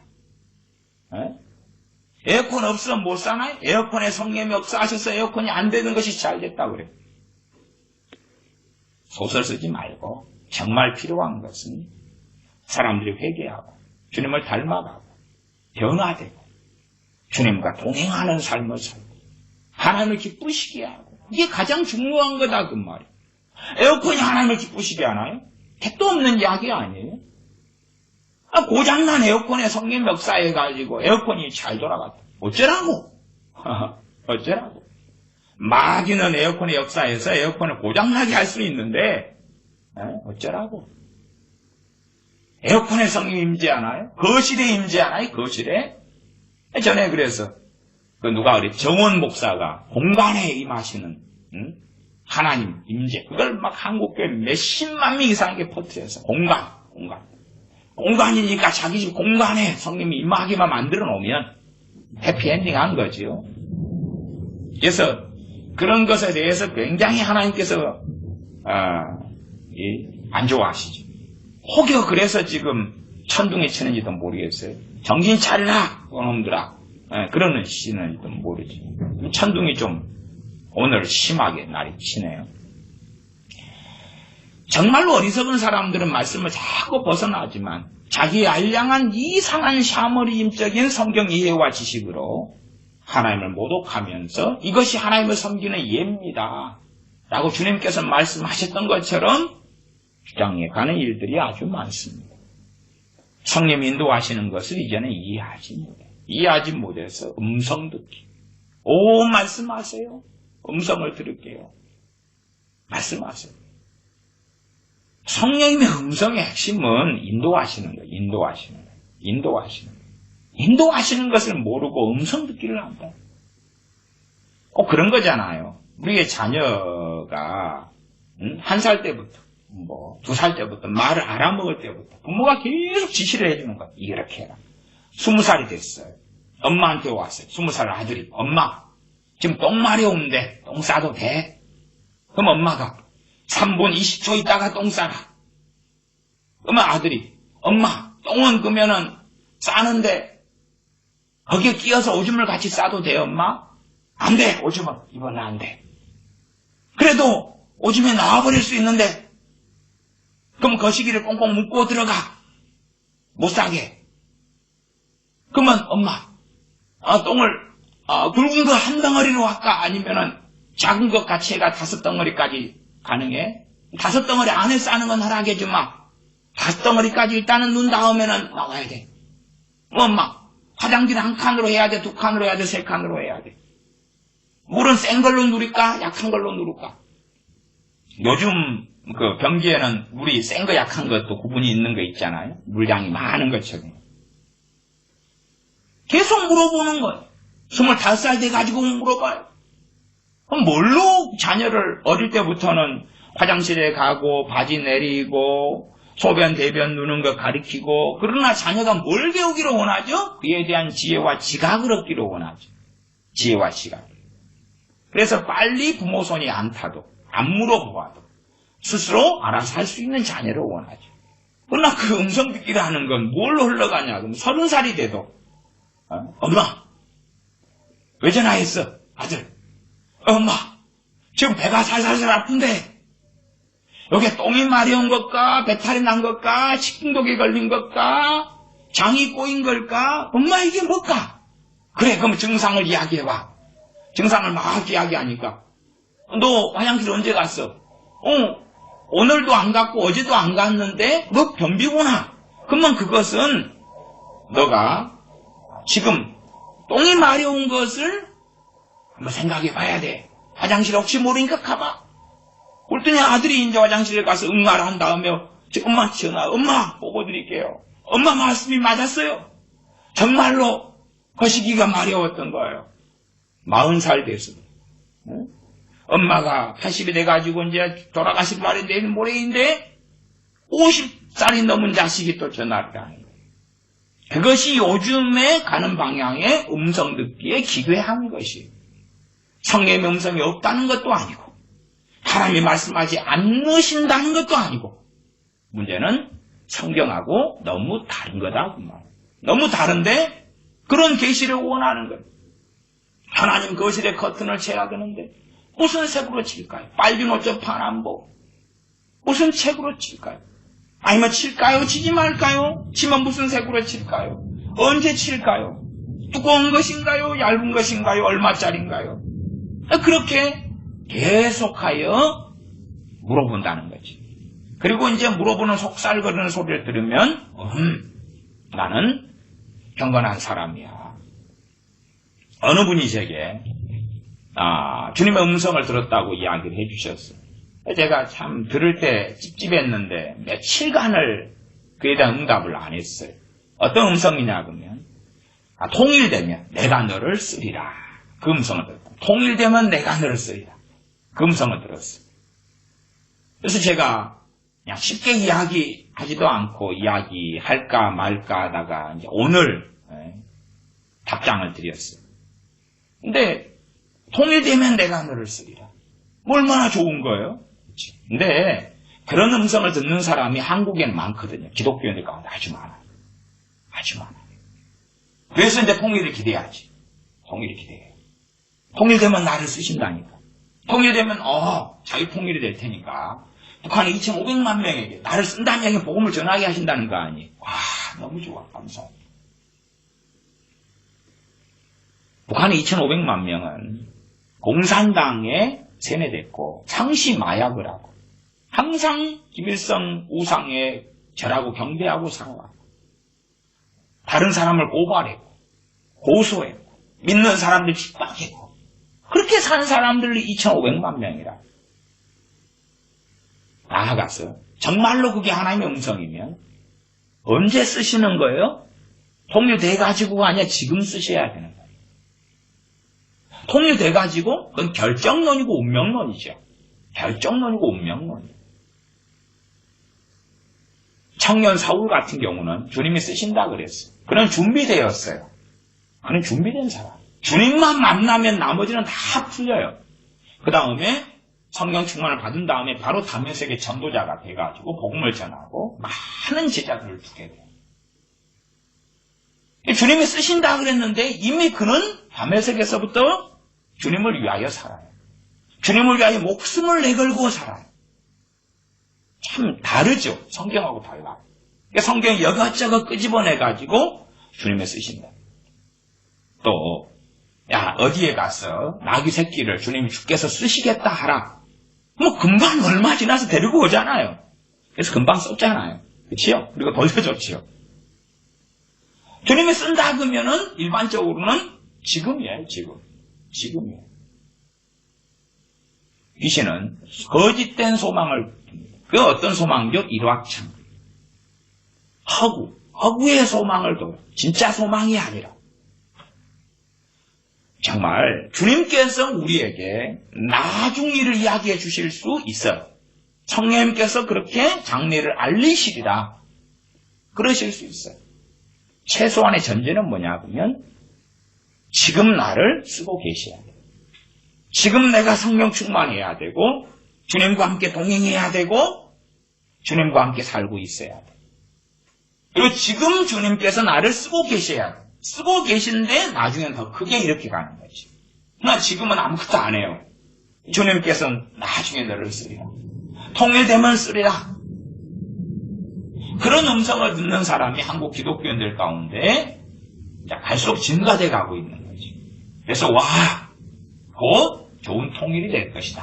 에어컨 없으면 못 사나요? 에어컨에 성령 역사하셔서 에어컨이 안 되는 것이 잘 됐다고 그래요. 소설 쓰지 말고 정말 필요한 것은 사람들이 회개하고 주님을 닮아가고 변화되고 주님과 동행하는 삶을 살고 하나님을 기쁘시게 하고 이게 가장 중요한 거다 그 말이에요. 에어컨이 하나님을 기쁘시게 하나요? 택도 없는 이야기 아니에요? 고장난 에어컨에 성령 역사해가지고 에어컨이 잘 돌아갔다. 어쩌라고? 어쩌라고? 마귀는 에어컨의 역사에서 에어컨을 고장나게 할 수 있는데 어쩌라고? 에어컨에 성령 임재하나요? 거실에 임재하나요? 거실에? 전에 그래서 누가 그래 정원 목사가 공간에 임하시는 하나님 임재 그걸 막 한국교회 몇십만 명 이상에게 퍼뜨려서 공간이니까 자기 집 공간에 성령이 임하게만 만들어 놓으면 해피엔딩 한 거지요. 그래서 그런 것에 대해서 굉장히 하나님께서 안 좋아하시죠. 혹여 그래서 지금 천둥이 치는지도 모르겠어요. 정신 차리라 그놈들아 그러는 시는지도 모르지. 천둥이 좀 오늘 심하게 날이 치네요. 정말로 어리석은 사람들은 말씀을 자꾸 벗어나지만 자기의 알량한 이상한 샤머리즘적인 성경 이해와 지식으로 하나님을 모독하면서 이것이 하나님을 섬기는 예입니다 라고 주님께서 말씀하셨던 것처럼 주장해 가는 일들이 아주 많습니다. 성령 인도하시는 것을 이제는 이해하지 못해서 음성 듣기. 말씀하세요. 음성을 들을게요. 말씀하세요. 성령님의 음성의 핵심은 인도하시는 거예요. 인도하시는 것을 모르고 음성 듣기를 한다. 그런 거잖아요. 우리의 자녀가 1살 때부터 2살 때부터 말을 알아먹을 때부터 부모가 계속 지시를 해주는 거예요. 이렇게 해라. 20살이 됐어요. 엄마한테 왔어요. 20살 아들이 엄마 지금 똥 마려운데 똥 싸도 돼? 그럼 엄마가 3분 20초 있다가 똥 싸라. 그러면 아들이 엄마 똥은 그러면은 싸는데 거기에 끼어서 오줌을 같이 싸도 돼 엄마? 안 돼. 오줌은 이번엔 안 돼. 그래도 오줌에 나와버릴 수 있는데 그럼 거시기를 꽁꽁 묶고 들어가. 못 싸게. 그러면 엄마 똥을 굵은 거 한 덩어리로 할까? 아니면은 작은 것 같이 해가 5덩어리까지 가능해? 5덩어리 안에 싸는 건 허락해줘 마. 5덩어리까지 일단은 눈 닿으면은 나와야 돼. 엄마 화장실 1칸으로 해야 돼? 2칸으로 해야 돼? 3칸으로 해야 돼? 물은 센 걸로 누를까? 약한 걸로 누를까? 요즘 그 변기에는 물이 센 거 약한 것도 구분이 있는 거 있잖아요. 물량이 많은 것처럼. 계속 물어보는 거예요. 25살 돼가지고 물어봐요. 그럼 뭘로 자녀를 어릴 때부터는 화장실에 가고 바지 내리고 소변 대변 누는 거 가리키고 그러나 자녀가 뭘 배우기를 원하죠? 그에 대한 지혜와 지각을 얻기를 원하죠. 지혜와 지각. 그래서 빨리 부모 손이 안 타도 안 물어보아도 스스로 알아서 할 수 있는 자녀를 원하죠. 그러나 그 음성 듣기를 하는 건 뭘로 흘러가냐? 그럼 30살이 돼도 엄마 왜 전화했어? 아들 엄마 지금 배가 살살살 아픈데 여기에 똥이 마려운 것까 배탈이 난 것까 식중독에 걸린 것까 장이 꼬인 걸까? 엄마 이게 뭘까? 그래 그럼 증상을 이야기해봐. 증상을 막 이야기하니까 너 화장실 언제 갔어? 오늘도 안 갔고 어제도 안 갔는데 너 변비구나. 그러면 그것은 너가 지금 똥이 마려운 것을 한번 생각해 봐야 돼. 화장실 혹시 모르니까 가봐. 그랬더니 아들이 이제 화장실에 가서 응가를 한 다음에 엄마 엄마 보고 드릴게요. 엄마 말씀이 맞았어요. 정말로 거시기가 마려웠던 거예요. 40살 됐어. 엄마가 80이 돼가지고 이제 돌아가실 날이 내일 모레인데 50살이 넘은 자식이 또 전화를 하는 거예요. 그것이 요즘에 가는 방향의 음성 듣기에 기괴한 것이에요. 성령의 음성이 없다는 것도 아니고 하나님이 말씀하지 않으신다는 것도 아니고 문제는 성경하고 너무 다른 거다. 너무 다른데 그런 계시를 원하는 거예요. 하나님 거실에 커튼을 쳐야 되는데 무슨 색으로 칠까요? 빨간 옷 좀 파남보 무슨 색으로 칠까요? 아니면 칠까요? 치지 말까요? 치면 무슨 색으로 칠까요? 언제 칠까요? 두꺼운 것인가요? 얇은 것인가요? 얼마짜리인가요? 그렇게 계속하여 물어본다는 거지. 그리고 이제 물어보는 속살거리는 소리를 들으면 나는 경건한 사람이야. 어느 분이 제게 주님의 음성을 들었다고 이야기를 해주셨어요. 제가 참 들을 때 찝찝했는데 며칠간을 그에 대한 응답을 안 했어요. 어떤 음성이냐 그러면 통일되면 내가 너를 쓰리라. 그 음성을 들었다. 통일되면 내가 너를 쓰리라. 그 음성을 들었어요. 그래서 제가 그냥 쉽게 이야기하지도 않고 이야기할까 말까 하다가 이제 오늘 답장을 드렸어요. 근데 통일되면 내가 너를 쓰리라. 얼마나 좋은 거예요? 근데 그런 음성을 듣는 사람이 한국에는 많거든요. 기독교인들 가운데 아주 많아요. 아주 많아요. 그래서 이제 통일을 기대하지. 통일을 기대해요. 통일되면 나를 쓰신다니까. 통일되면 자기 통일이 될 테니까 북한의 2,500만 명에게 나를 쓴다는 얘기 복음을 전하게 하신다는 거 아니에요. 와, 너무 좋아. 감사합니다. 북한의 2,500만 명은 공산당에 세뇌됐고 상시 마약을 하고 항상 김일성 우상에 절하고 경배하고 살아왔고 다른 사람을 고발했고 고소했고 믿는 사람들 핍박했고 그렇게 산 사람들이 2,500만 명이라. 나아가서 정말로 그게 하나님의 음성이면 언제 쓰시는 거예요? 통일돼가지고가 아니라 지금 쓰셔야 되는 거예요. 통일돼가지고 그건 결정론이고 운명론이죠. 결정론이고 운명론이에요. 청년 사울 같은 경우는 주님이 쓰신다 그랬어요. 그는 준비되었어요. 그는 준비된 사람. 주님만 만나면 나머지는 다 풀려요. 그 다음에 성령 충만을 받은 다음에 바로 다메섹의 전도자가 돼가지고 복음을 전하고 많은 제자들을 두게 돼요. 주님이 쓰신다 그랬는데 이미 그는 다메섹에서부터 주님을 위하여 살아요. 주님을 위하여 목숨을 내걸고 살아요. 참 다르죠. 성경하고 달라요. 성경이 여것저것 끄집어내가지고 주님을 쓰신다. 또 어디에 가서 나귀 새끼를 주님이 주께서 쓰시겠다 하라. 뭐 금방 얼마 지나서 데리고 오잖아요. 그래서 금방 썼잖아요. 그치요? 그리고 돌려줬지요. 주님이 쓴다 그러면은 일반적으로는 지금이에요. 지금이에요. 귀신은 거짓된 소망을 그 어떤 소망이죠? 일확천. 허구의 소망을 둬. 진짜 소망이 아니라. 정말 주님께서 우리에게 나중 일을 이야기해 주실 수 있어요. 성령님께서 그렇게 장래를 알리시리라. 그러실 수 있어요. 최소한의 전제는 뭐냐 하면 지금 나를 쓰고 계셔야 돼요. 지금 내가 성령 충만해야 되고 주님과 함께 동행해야 되고 주님과 함께 살고 있어야 돼요. 그리고 지금 주님께서 나를 쓰고 계셔야 돼요. 쓰고 계신데 나중엔 더 크게 이렇게 가는 거지. 나 지금은 아무것도 안 해요. 주님께서는 나중에 너를 쓰리라. 통일되면 쓰리라. 그런 음성을 듣는 사람이 한국 기독교인들 가운데 갈수록 증가돼 가고 있는 거지. 그래서 곧 좋은 통일이 될 것이다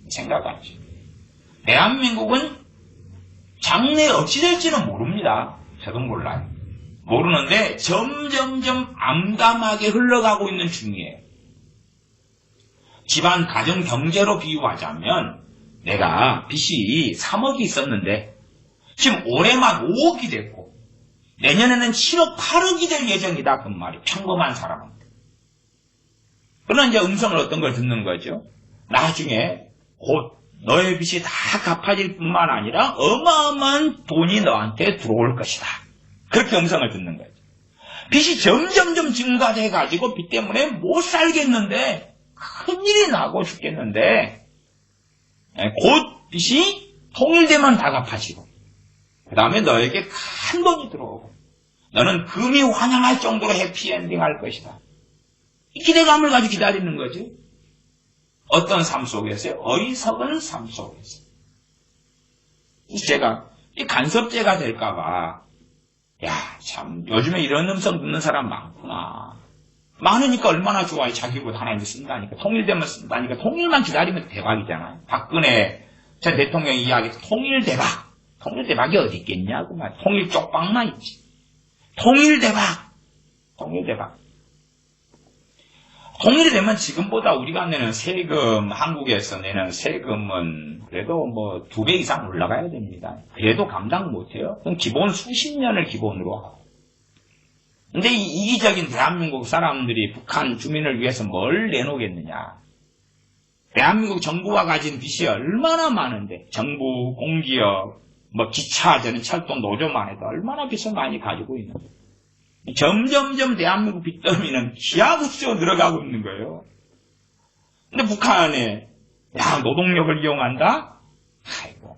생각하지. 대한민국은 장래 어찌 될지는 모릅니다. 저도 몰라요. 모르는데 점점점 암담하게 흘러가고 있는 중이에요. 집안 가정 경제로 비유하자면 내가 빚이 3억이 있었는데 지금 올해만 5억이 됐고 내년에는 7억, 8억이 될 예정이다. 그 말이 평범한 사람한테. 그러나 이제 음성을 어떤 걸 듣는 거죠. 나중에 곧 너의 빚이 다 갚아질 뿐만 아니라 어마어마한 돈이 너한테 들어올 것이다. 그렇게 음성을 듣는 거죠. 빚이 점점점 증가돼가지고 빚 때문에 못 살겠는데 큰일이 나고 죽겠는데 곧 빚이 통일되면 다 갚아지고 그 다음에 너에게 큰 돈이 들어오고 너는 금이 환영할 정도로 해피엔딩 할 것이다. 이 기대감을 가지고 기다리는 거지. 어떤 삶 속에서요? 어리석은 삶 속에서. 제가 이 간섭죄가 될까봐 참 요즘에 이런 음성 듣는 사람 많구나. 많으니까 얼마나 좋아요. 자기보다 하나님이 쓴다니까. 통일되면 쓴다니까. 통일만 기다리면 대박이잖아요. 박근혜 전 대통령 이야기 통일대박. 통일대박이 어디 있겠냐고 말. 통일 쪽방만 있지. 통일대박. 통일대박. 통일이 되면 지금보다 우리가 내는 세금, 한국에서 내는 세금은 그래도 2배 이상 올라가야 됩니다. 그래도 감당 못해요. 그럼 기본 수십 년을 기본으로 하고. 근데 이 이기적인 대한민국 사람들이 북한 주민을 위해서 뭘 내놓겠느냐. 대한민국 정부가 가진 빚이 얼마나 많은데, 정부, 공기업, 기차, 철도, 노조만 해도 얼마나 빚을 많이 가지고 있는데. 점점점 대한민국 빚더미는 기하급수로 늘어가고 있는 거예요. 근데 북한에 노동력을 이용한다? 아이고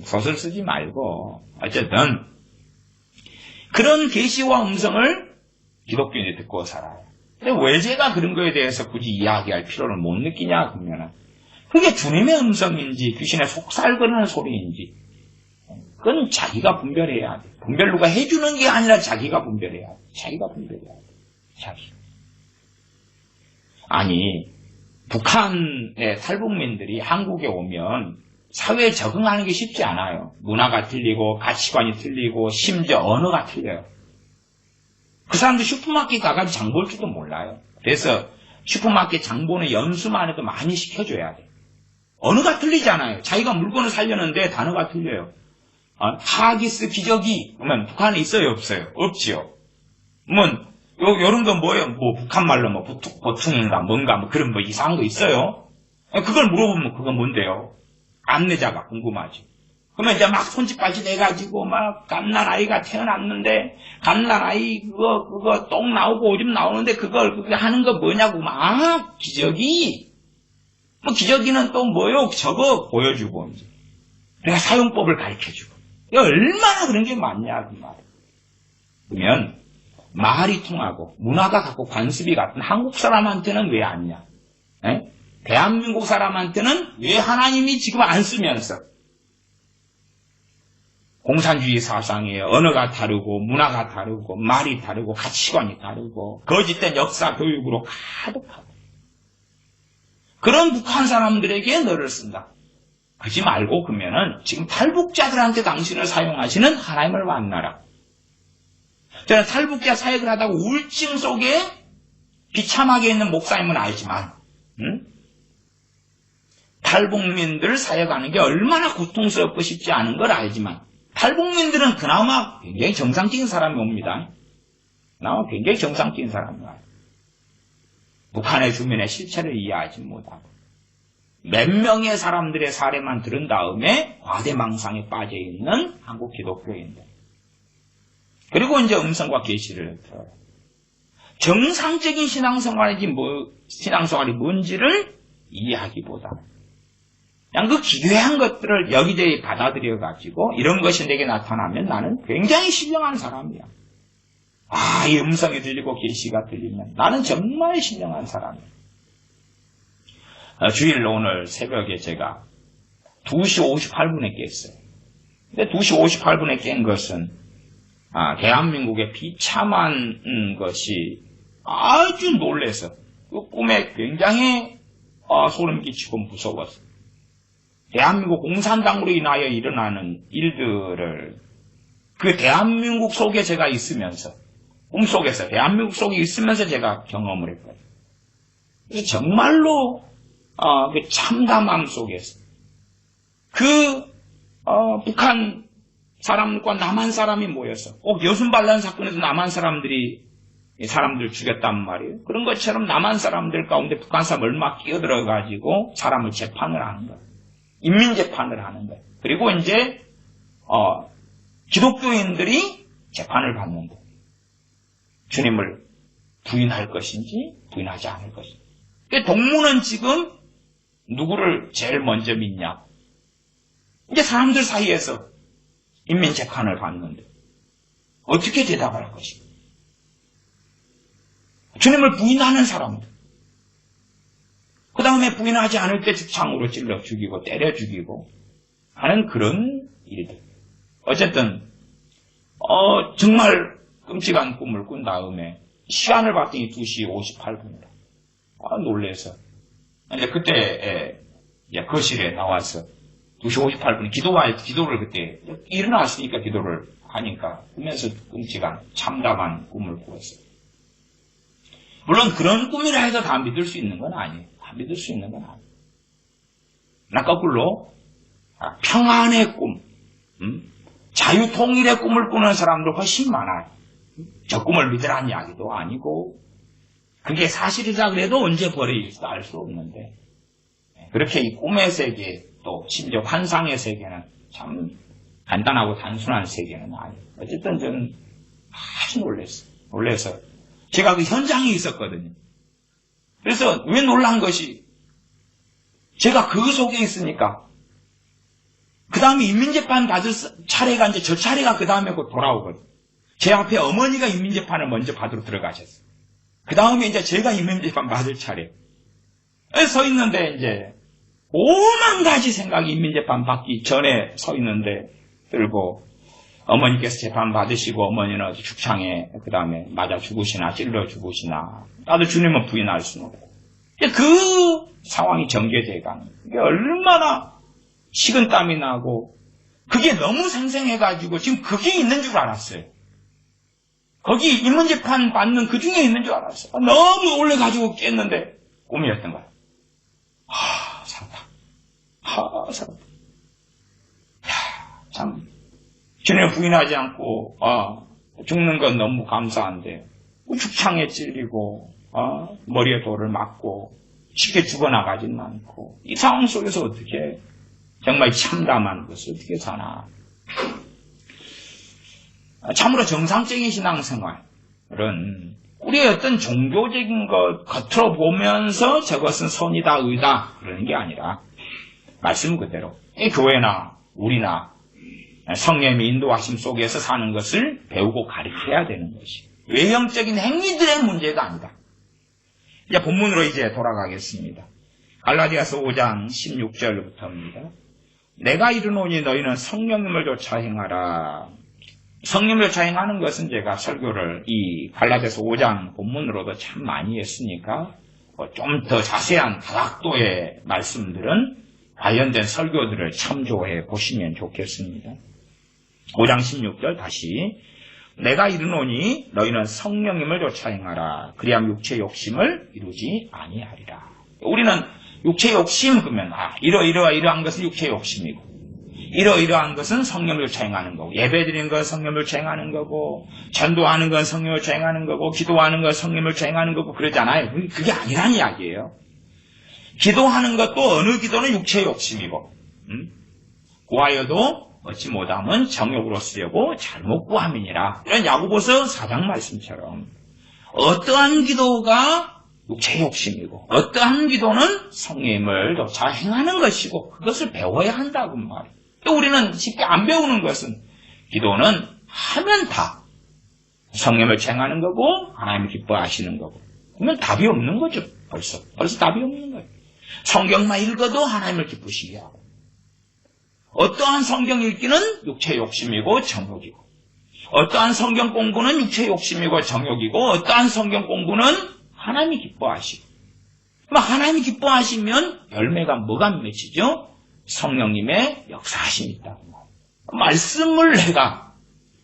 소설 쓰지 말고 어쨌든 그런 계시와 음성을 기독교인이 듣고 살아요. 근데 왜 제가 그런 거에 대해서 굳이 이야기할 필요를 못 느끼냐 그러면은 그게 주님의 음성인지 귀신의 속살거리는 소리인지 그건 자기가 분별해야 돼. 분별 누가 해주는 게 아니라 자기가 분별해야 돼. 자기가 분별해야 돼. 자기. 아니 북한의 탈북민들이 한국에 오면 사회에 적응하는 게 쉽지 않아요. 문화가 틀리고 가치관이 틀리고 심지어 언어가 틀려요. 그 사람들 슈퍼마켓 가가지고 장 볼 줄도 몰라요. 그래서 슈퍼마켓 장 보는 연수만 해도 많이 시켜줘야 돼. 언어가 틀리잖아요. 자기가 물건을 살려는데 단어가 틀려요. 하기스 기저귀 그러면 북한에 있어요 없어요? 없지요. 요런 거 뭐예요? 북한 말로 보충인가 뭔가 그런 이상한 거 있어요? 그걸 물어보면 그건 뭔데요? 안내자가 궁금하지. 그러면 이제 막 손짓발짓 해가지고 막 갓난 아이가 태어났는데 갓난 아이 그거 똥 나오고 오줌 나오는데 그걸 하는 거 뭐냐고 기저귀. 기저귀는 또 뭐요? 저거 보여주고 이제 내가 사용법을 가르쳐주고. 얼마나 그런 게 많냐, 그 말. 그러면, 말이 통하고, 문화가 같고, 관습이 같은 한국 사람한테는 왜 아니냐? 대한민국 사람한테는 왜 하나님이 지금 안 쓰면서? 공산주의 사상이에요. 언어가 다르고, 문화가 다르고, 말이 다르고, 가치관이 다르고, 거짓된 역사 교육으로 가득하고. 그런 북한 사람들에게 너를 쓴다. 그러지 말고 그러면은 지금 탈북자들한테 당신을 사용하시는 하나님을 만나라. 저는 탈북자 사역을 하다가 우울증 속에 비참하게 있는 목사님은 알지만 탈북민들 사역하는 게 얼마나 고통스럽고 쉽지 않은 걸 알지만 탈북민들은 그나마 굉장히 정상적인 사람이 옵니다. 그나마 굉장히 정상적인 사람이 와요. 북한의 주민의 실체를 이해하지 못하고 몇 명의 사람들의 사례만 들은 다음에 과대망상에 빠져있는 한국 기독교인들. 그리고 이제 음성과 계시를 들어요. 정상적인 신앙생활이 뭔지를 이해하기보다 그냥 그 기괴한 것들을 여기저기 받아들여가지고 이런 것이 내게 나타나면 나는 굉장히 신령한 사람이야. 이 음성이 들리고 계시가 들리면 나는 정말 신령한 사람이야. 주일 오늘 새벽에 제가 2시 58분에 깼어요. 근데 2시 58분에 깬 것은 대한민국의 비참한 것이 아주 놀라서 그 꿈에 굉장히 소름 끼치고 무서웠어. 대한민국 공산당으로 인하여 일어나는 일들을 그 대한민국 속에 제가 있으면서 꿈속에서 대한민국 속에 있으면서 제가 경험을 했거든요. 그래서 정말로 그 참담함 속에서 북한 사람과 남한 사람이 모여서 여순반란 사건에서 남한 사람들이 사람들 죽였단 말이에요. 그런 것처럼 남한 사람들 가운데 북한 사람 얼마 끼어들어가지고 사람을 재판을 하는 거예요. 인민재판을 하는 거예요. 그리고 이제 기독교인들이 재판을 받는 거예요. 주님을 부인할 것인지 부인하지 않을 것인지. 동무는 지금 누구를 제일 먼저 믿냐? 이제 사람들 사이에서 인민재판을 받는데 어떻게 대답을 할 것인가? 주님을 부인하는 사람들. 그 다음에 부인하지 않을 때 죽창으로 찔러 죽이고 때려 죽이고 하는 그런 일들. 어쨌든 정말 끔찍한 꿈을 꾼 다음에 시간을 봤더니 2시 58분이라. 놀래서 이제 그때 거실에 나와서 2시 58분에 기도를 그때 일어났으니까 기도를 하니까 꿈에서 끔찍한 참담한 꿈을 꾸었어요. 물론 그런 꿈이라 해서 다 믿을 수 있는 건 아니에요. 다 믿을 수 있는 건 아니에요. 나 거꾸로 평안의 꿈, 자유통일의 꿈을 꾸는 사람들 훨씬 많아요. 저 꿈을 믿으라는 이야기도 아니고 그게 사실이라 그래도 언제 버릴지도 알 수 없는데 그렇게 이 꿈의 세계 또 심지어 환상의 세계는 참 간단하고 단순한 세계는 아니에요. 어쨌든 저는 아주 놀랐어요. 제가 그 현장에 있었거든요. 그래서 왜 놀란 것이 제가 그 속에 있으니까 그 다음에 인민재판 받을 차례가 이제 저 차례가 그 다음에 곧 돌아오거든요. 제 앞에 어머니가 인민재판을 먼저 받으러 들어가셨어요. 그 다음에 이제 제가 인민재판 받을 차례. 서 있는데 이제 오만 가지 생각이 인민재판 받기 전에 서 있는데 들고 어머니께서 재판 받으시고 어머니는 죽창에 그 다음에 맞아 죽으시나 찔러 죽으시나 나도 주님은 부인할 수는 없고 그 상황이 전개돼 가는 그게 얼마나 식은땀이 나고 그게 너무 생생해가지고 지금 그게 있는 줄 알았어요. 거기 인문재판 받는 그 중에 있는 줄 알았어요. 너무 놀래가지고 깼는데 꿈이었던 거야. 살았다. 참 주님을 부인하지 않고 죽는 건 너무 감사한데 죽창에 찔리고 머리에 돌을 맞고 쉽게 죽어나가지는 않고 이 상황 속에서 어떻게 정말 참담한 것을 어떻게 사나. 참으로 정상적인 신앙생활은 우리의 어떤 종교적인 것 겉으로 보면서 저것은 선이다 의다 그러는 게 아니라 말씀 그대로 이 교회나 우리나 성령의 인도하심 속에서 사는 것을 배우고 가르쳐야 되는 것이 외형적인 행위들의 문제가 아니다. 이제 본문으로 이제 돌아가겠습니다. 갈라디아서 5장 16절부터입니다. 내가 이르노니 너희는 성령님을 좇아 행하라. 성령님을 좇아 행하는 것은 제가 설교를 이 갈라디아서 5장 본문으로도 참 많이 했으니까 좀 더 자세한 다각도의 말씀들은 관련된 설교들을 참조해 보시면 좋겠습니다. 5장 16절 다시 내가 이르노니 너희는 성령님을 좇아 행하라. 그리하면 육체의 욕심을 이루지 아니하리라. 우리는 육체의 욕심 그러면 이러한 것은 육체의 욕심이고 이러이러한 것은 성령을 좇아 행하는 거고 예배드리는 건 성령을 좇아 행하는 거고 전도하는 건 성령을 좇아 행하는 거고 기도하는 건 성령을 좇아 행하는 거고 그러잖아요. 그게 아니란 이야기예요. 기도하는 것도 어느 기도는 육체의 욕심이고 구하여도 얻지 못함은 정욕으로 쓰려고 잘못 구함이니라. 이런 야고보서 4장 말씀처럼 어떠한 기도가 육체의 욕심이고 어떠한 기도는 성령님을 좇아 행하는 것이고 그것을 배워야 한다고 말이에요. 또 우리는 쉽게 안 배우는 것은 기도는 하면 다 성령님을 행하는 거고 하나님을 기뻐하시는 거고 그러면 답이 없는 거죠. 벌써 답이 없는 거예요. 성경만 읽어도 하나님을 기쁘시게 하고 어떠한 성경 읽기는 육체 욕심이고 정욕이고, 어떠한 성경 공부는 육체 욕심이고 정욕이고, 어떠한 성경 공부는 하나님이 기뻐하시고, 하나님이 기뻐하시면 열매가 뭐가 맺히죠? 성령님의 역사하심이 있다. 말씀을 내가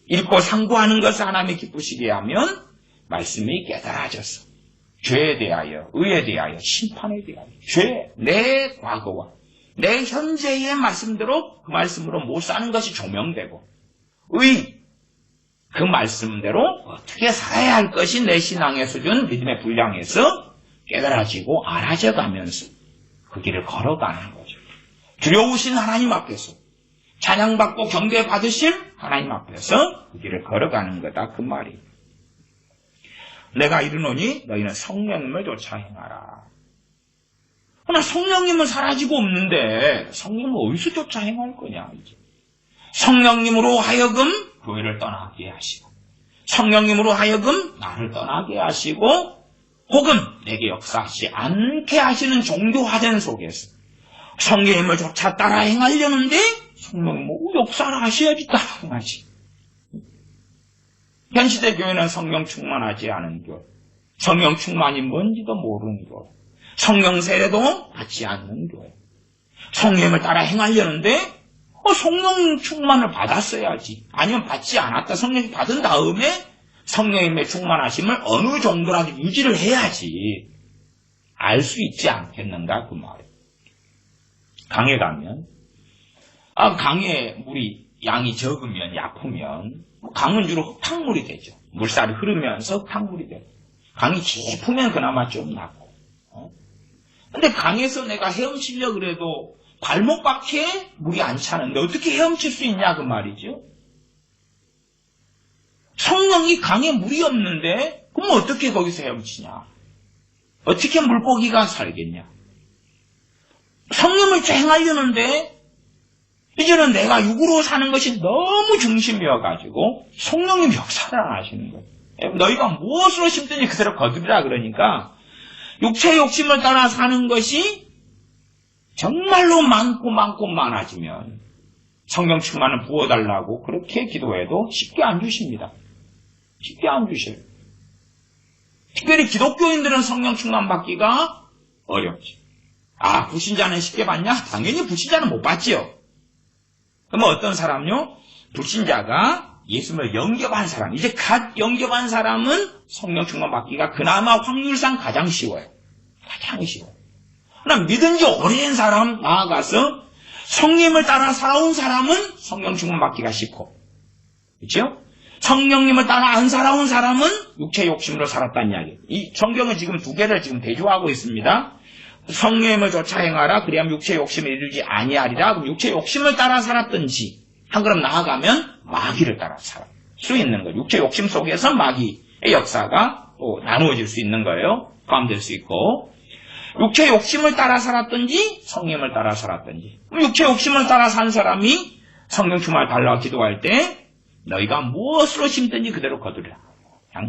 읽고 상고하는 것을 하나님이 기쁘시게 하면 말씀이 깨달아져서 죄에 대하여, 의에 대하여, 심판에 대하여, 죄, 내 과거와 내 현재의 말씀대로 그 말씀으로 못 사는 것이 조명되고, 의, 그 말씀대로 어떻게 살아야 할 것이 내 신앙의 수준, 믿음의 분량에서 깨달아지고 알아져 가면서 그 길을 걸어가는 거죠. 두려우신 하나님 앞에서, 찬양받고 경배받으실 하나님 앞에서 그 길을 걸어가는 거다, 그 말이. 내가 이르노니 너희는 성령님을 쫓아 행하라. 그러나 성령님은 사라지고 없는데 성령님을 어디서 쫓아 행할 거냐, 이제. 성령님으로 하여금 교회를 떠나게 하시고, 성령님으로 하여금 나를 떠나게 하시고, 혹은 내게 역사하지 않게 하시는 종교화된 속에서 성령님을 쫓아 따라 행하려는데 성령님 역사를 하셔야지 따라 행하지. 현시대 교회는 성령 충만하지 않은 교회, 성령 충만이 뭔지도 모르는 교회, 성령 세례도 받지 않는 교회, 성령님을 따라 행하려는데 성령 충만을 받았어야지. 아니면 받지 않았다. 성령 받은 다음에 성령님의 충만하심을 어느 정도라도 유지를 해야지 알 수 있지 않겠는가, 그 말이에요. 강에 가면, 강에 물이 양이 적으면, 약하면 강은 주로 흙탕물이 되죠. 물살이 흐르면서 흙탕물이 돼요. 강이 깊으면 그나마 좀 낫고. 근데 강에서 내가 헤엄치려고 그래도 발목밖에 물이 안 차는데 어떻게 헤엄칠 수 있냐, 그 말이죠. 성령이 강에 물이 없는데 그럼 어떻게 거기서 헤엄치냐? 어떻게 물고기가 살겠냐? 성령을 행하려는데 이제는 내가 육으로 사는 것이 너무 중심이어가지고 성령님 역사를 안 하시는 거예요. 너희가 무엇으로 심든지 그대로 거두리라 그러니까 육체의 욕심을 따라 사는 것이 정말로 많고 많아지면 성령 충만을 부어달라고 그렇게 기도해도 쉽게 안 주십니다. 쉽게 안 주셔요. 특별히 기독교인들은 성령 충만 받기가 어렵지. 불신자는 쉽게 받냐? 당연히 불신자는 못 받지요. 그럼 어떤 사람요? 불신자가 예수님을 영접한 사람, 이제 갓 영접한 사람은 성령 충만 받기가 그나마 확률상 가장 쉬워요. 가장 쉬워요. 그러나 믿은 지 오래된 사람 나아가서 성령님을 따라 살아온 사람은 성령 충만 받기가 쉽고, 그렇죠? 성령님을 따라 안 살아온 사람은 육체 욕심으로 살았다는 이야기. 이 성경은 지금 두 개를 지금 대조하고 있습니다. 성령님을 쫓아 행하라. 그리하면 육체 욕심에 이르지 아니하리라. 그럼 육체 욕심을 따라 살았든지 한 걸음 나아가면 마귀를 따라 살 수 있는 거예요. 육체 욕심 속에서 마귀의 역사가 또 나누어질 수 있는 거예요. 포함될 수 있고, 육체 욕심을 따라 살았든지 성령님을 따라 살았든지. 그럼 육체 욕심을 따라 산 사람이 성령 충만을 달라고 기도할 때 너희가 무엇으로 심든지 그대로 거두리라.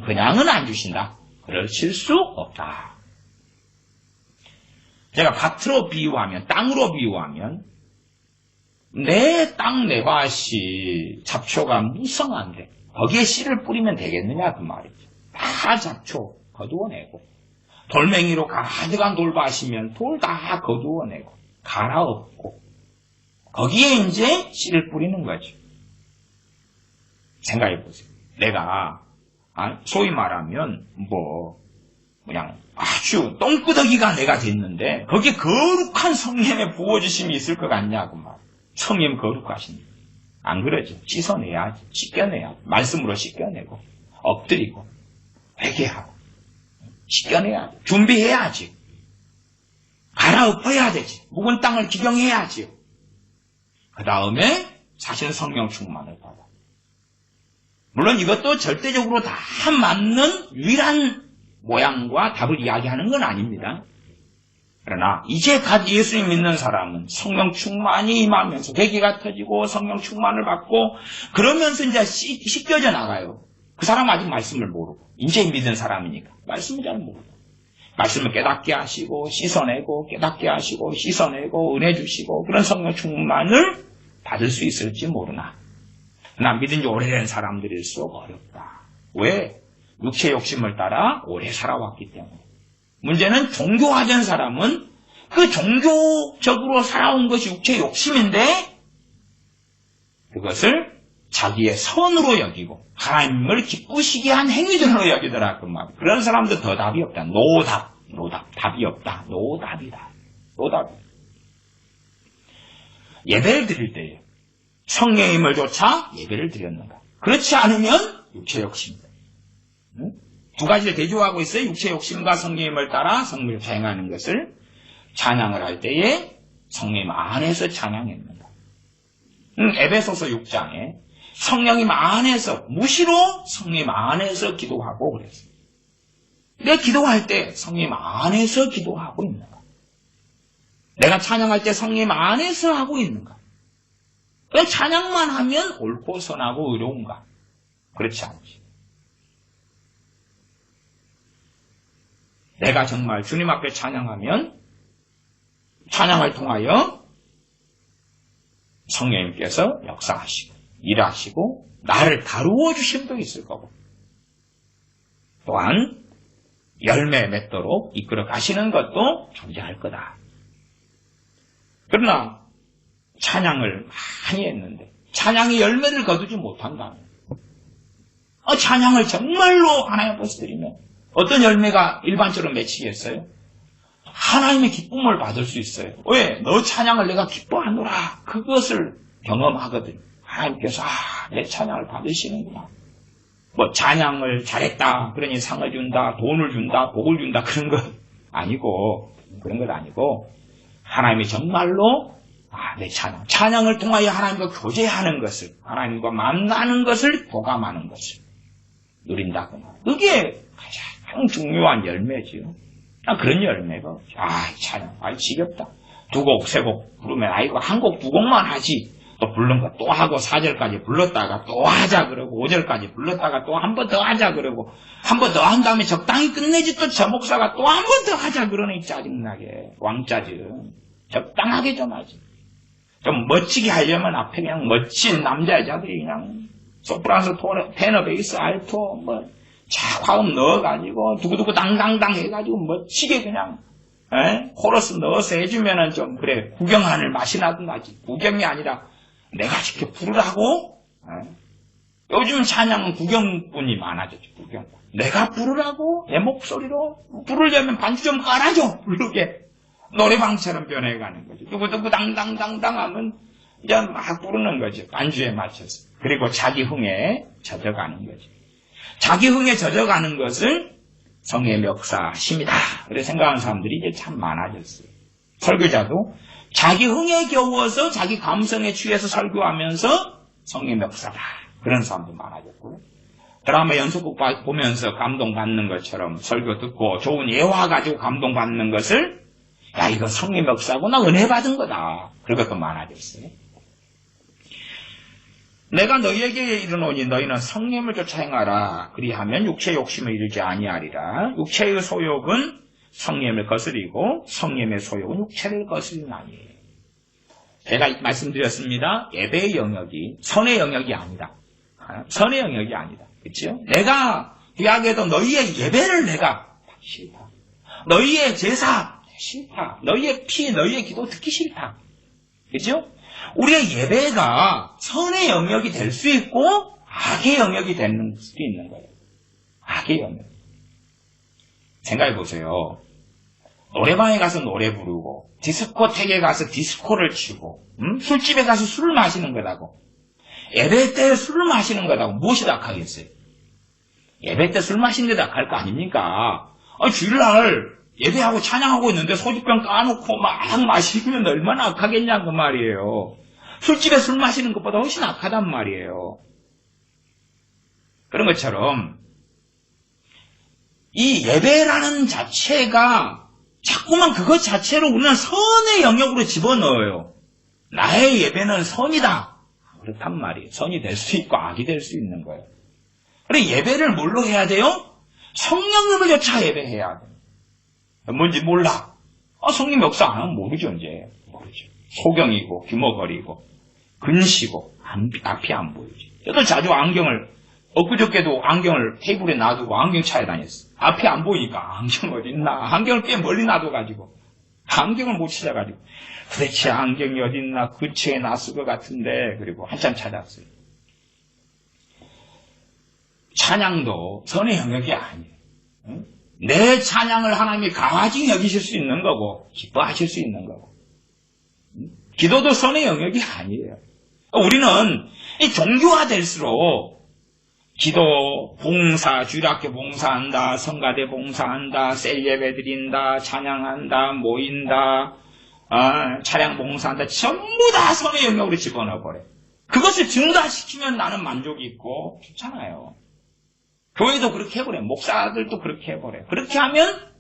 그냥은 안 주신다. 그러실 수 없다. 제가 밭으로 비유하면, 땅으로 비유하면, 내 땅, 내 밭이 잡초가 무성한데 거기에 씨를 뿌리면 되겠느냐, 그 말이죠. 다 잡초 거두어내고, 돌멩이로 가득한 돌밭이면 돌 다 거두어내고 갈아엎고 거기에 이제 씨를 뿌리는 거죠. 생각해 보세요. 내가 소위 말하면 그냥 아주 똥끄덕이가 내가 됐는데 거기에 거룩한 성령의 부어주심이 있을 것 같냐고 말. 성령 거룩하십니다. 안 그러죠. 씻어내야지. 씻겨내야지. 말씀으로 씻겨내고 엎드리고 회개하고 씻겨내야지. 준비해야지. 갈아엎어야 되지. 묵은 땅을 기경해야지. 그 다음에 자신 성령 충만을 받아. 물론 이것도 절대적으로 다 맞는 유일한 모양과 답을 이야기하는 건 아닙니다. 그러나 이제 갓 예수님 믿는 사람은 성령 충만이 임하면서 회개가 터지고 성령 충만을 받고 그러면서 이제 씻겨져 나가요. 그 사람은 아직 말씀을 모르고 이제 믿은 사람이니까 말씀을 잘 모르고 말씀을 깨닫게 하시고 씻어내고 깨닫게 하시고 씻어내고 은혜 주시고 그런 성령 충만을 받을 수 있을지 모르나 나 믿은 지 오래된 사람들일수록 어렵다. 왜? 육체 욕심을 따라 오래 살아왔기 때문에. 문제는 종교화된 사람은 그 종교적으로 살아온 것이 육체 욕심인데 그것을 자기의 선으로 여기고 하나님을 기쁘시게 한 행위들로 여기더라 그 말. 그런 사람도 더 답이 없다. 노답. 답이 없다. 노답이다. 예배를 드릴 때에 성령의 힘을 쫓아 예배를 드렸는가? 그렇지 않으면 육체 욕심이다. 두 가지를 대조하고 있어요. 육체 욕심과 성령의 힘을 따라 성물을 행하는 것을 찬양을 할 때에 성령님 안에서 찬양했는가? 에베소서 6장에 성령님 안에서 무시로 성령님 안에서 기도하고 그랬어요. 내가 기도할 때 성령님 안에서 기도하고 있는가? 내가 찬양할 때 성령님 안에서 하고 있는가? 그냥 찬양만 하면 옳고 선하고 의로운가? 그렇지 않지. 내가 정말 주님 앞에 찬양하면 찬양을 통하여 성령님께서 역사하시고 일하시고 나를 다루어 주심도 있을 거고 또한 열매 맺도록 이끌어 가시는 것도 존재할 거다. 그러나 찬양을 많이 했는데 찬양이 열매를 거두지 못한다면 찬양을 정말로 하나님 앞에서 드리면 어떤 열매가 일반적으로 맺히겠어요? 하나님의 기쁨을 받을 수 있어요. 왜? 너 찬양을 내가 기뻐하노라. 그것을 경험하거든요. 하나님께서 내 찬양을 받으시는구나. 뭐 찬양을 잘했다. 그러니 상을 준다. 돈을 준다. 복을 준다. 그런 것 아니고 하나님이 정말로 내 찬양을 통하여 하나님과 교제하는 것을 하나님과 만나는 것을 도감하는 것을 누린다. 그게 가장 중요한 열매지요. 그런 열매가 없죠. 찬양. 지겹다. 두 곡, 세 곡 부르면 이거 한 곡, 두 곡만 하지. 또 부른 거 또 하고 4절까지 불렀다가 또 하자 그러고 5절까지 불렀다가 또 한 번 더 하자 그러고 한 번 더 한 다음에 적당히 끝내지 또 저 목사가 또 한 번 더 하자 그러니 짜증나게 왕짜증. 적당하게 좀 하지. 좀 멋지게 하려면 앞에 그냥 멋진 남자 여자들이 그냥 소프라노, 테너, 베이스, 알토 화음 넣어가지고 두구두구 당당당 해가지고 멋지게 그냥 코러스 넣어서 해주면은 좀 그래 구경하는 맛이 나든가 하지. 구경이 아니라 내가 직접 부르라고. 요즘 찬양은 구경꾼이 많아졌죠. 구경. 내가 부르라고 내 목소리로 부르려면 반주 좀 깔아줘. 부르게 노래방처럼 변해가는 거죠. 두구두구 당당당당 하면 이제 막 부르는 거죠. 반주에 맞춰서. 그리고 자기 흥에 젖어가는 거죠. 자기 흥에 젖어가는 것을 성령의 역사심이다. 그렇게 생각하는 사람들이 이제 참 많아졌어요. 설교자도 자기 흥에 겨워서 자기 감성에 취해서 설교하면서 성령의 역사다. 그런 사람도 많아졌고요. 드라마 연속극 보면서 감동받는 것처럼 설교 듣고 좋은 예화 가지고 감동받는 것을 이거 성령의 역사구나 은혜 받은 거다. 그런 것도 많아졌어요. 내가 너희에게 이르노니 너희는 성령을 쫓아 행하라. 그리하면 육체의 욕심을 이루지 아니하리라. 육체의 소욕은 성령을 거스리고 성령의 소욕은 육체를 거스리나니. 제가 말씀드렸습니다. 예배의 영역이 선의 영역이 아니다. 선의 영역이 아니다. 그렇죠? 내가 구약에도 너희의 예배를 내가 싫다. 너희의 제사 싫다. 너희의 피, 너희의 기도 듣기 싫다. 그렇죠? 우리의 예배가 선의 영역이 될 수 있고 악의 영역이 되는 수도 있는 거예요. 악의 영역. 생각해 보세요. 노래방에 가서 노래 부르고 디스코텍에 가서 디스코를 치고 술집에 가서 술을 마시는 거라고. 예배 때 술을 마시는 거라고 무엇이 더 악하겠어요? 예배 때 술 마시는 게 더 악할 거 아닙니까? 주일날 예배하고 찬양하고 있는데 소주병 까놓고 막 마시면 얼마나 악하겠냐 그 말이에요. 술집에 술 마시는 것보다 훨씬 악하단 말이에요. 그런 것처럼 이 예배라는 자체가 자꾸만 그것 자체로 우리는 선의 영역으로 집어넣어요. 나의 예배는 선이다. 그렇단 말이에요. 선이 될 수 있고 악이 될 수 있는 거예요. 그래 예배를 뭘로 해야 돼요? 성령님을 쫓아 예배해야 돼요. 뭔지 몰라. 성령 역사 안 하면 모르죠, 이제. 모르죠. 소경이고, 귀머거리고. 근시고 앞이 안 보이지. 저도 자주 엊그저께도 안경을 테이블에 놔두고 안경 차에 다녔어. 앞이 안 보이니까 안경 어디 있나? 안경을 꽤 멀리 놔둬가지고 안경을 못 찾아가지고 도대체 안경이 어디 있나? 근처에 놨을 것 같은데 그리고 한참 찾았어요. 찬양도 선의 영역이 아니에요. 응? 내 찬양을 하나님이 가지 여기실 수 있는 거고 기뻐하실 수 있는 거고 기도도 선의 영역이 아니에요. 우리는 종교화될수록 기도, 봉사, 주일학교 봉사한다, 성가대 봉사한다, 셀 예배 드린다, 찬양한다, 모인다, 차량 봉사한다, 전부 다 선의 영역으로 집어넣어버려. 그것을 증가시키면 나는 만족이 있고 좋잖아요. 교회도 그렇게 해버려. 목사들도 그렇게 해버려. 그렇게 하면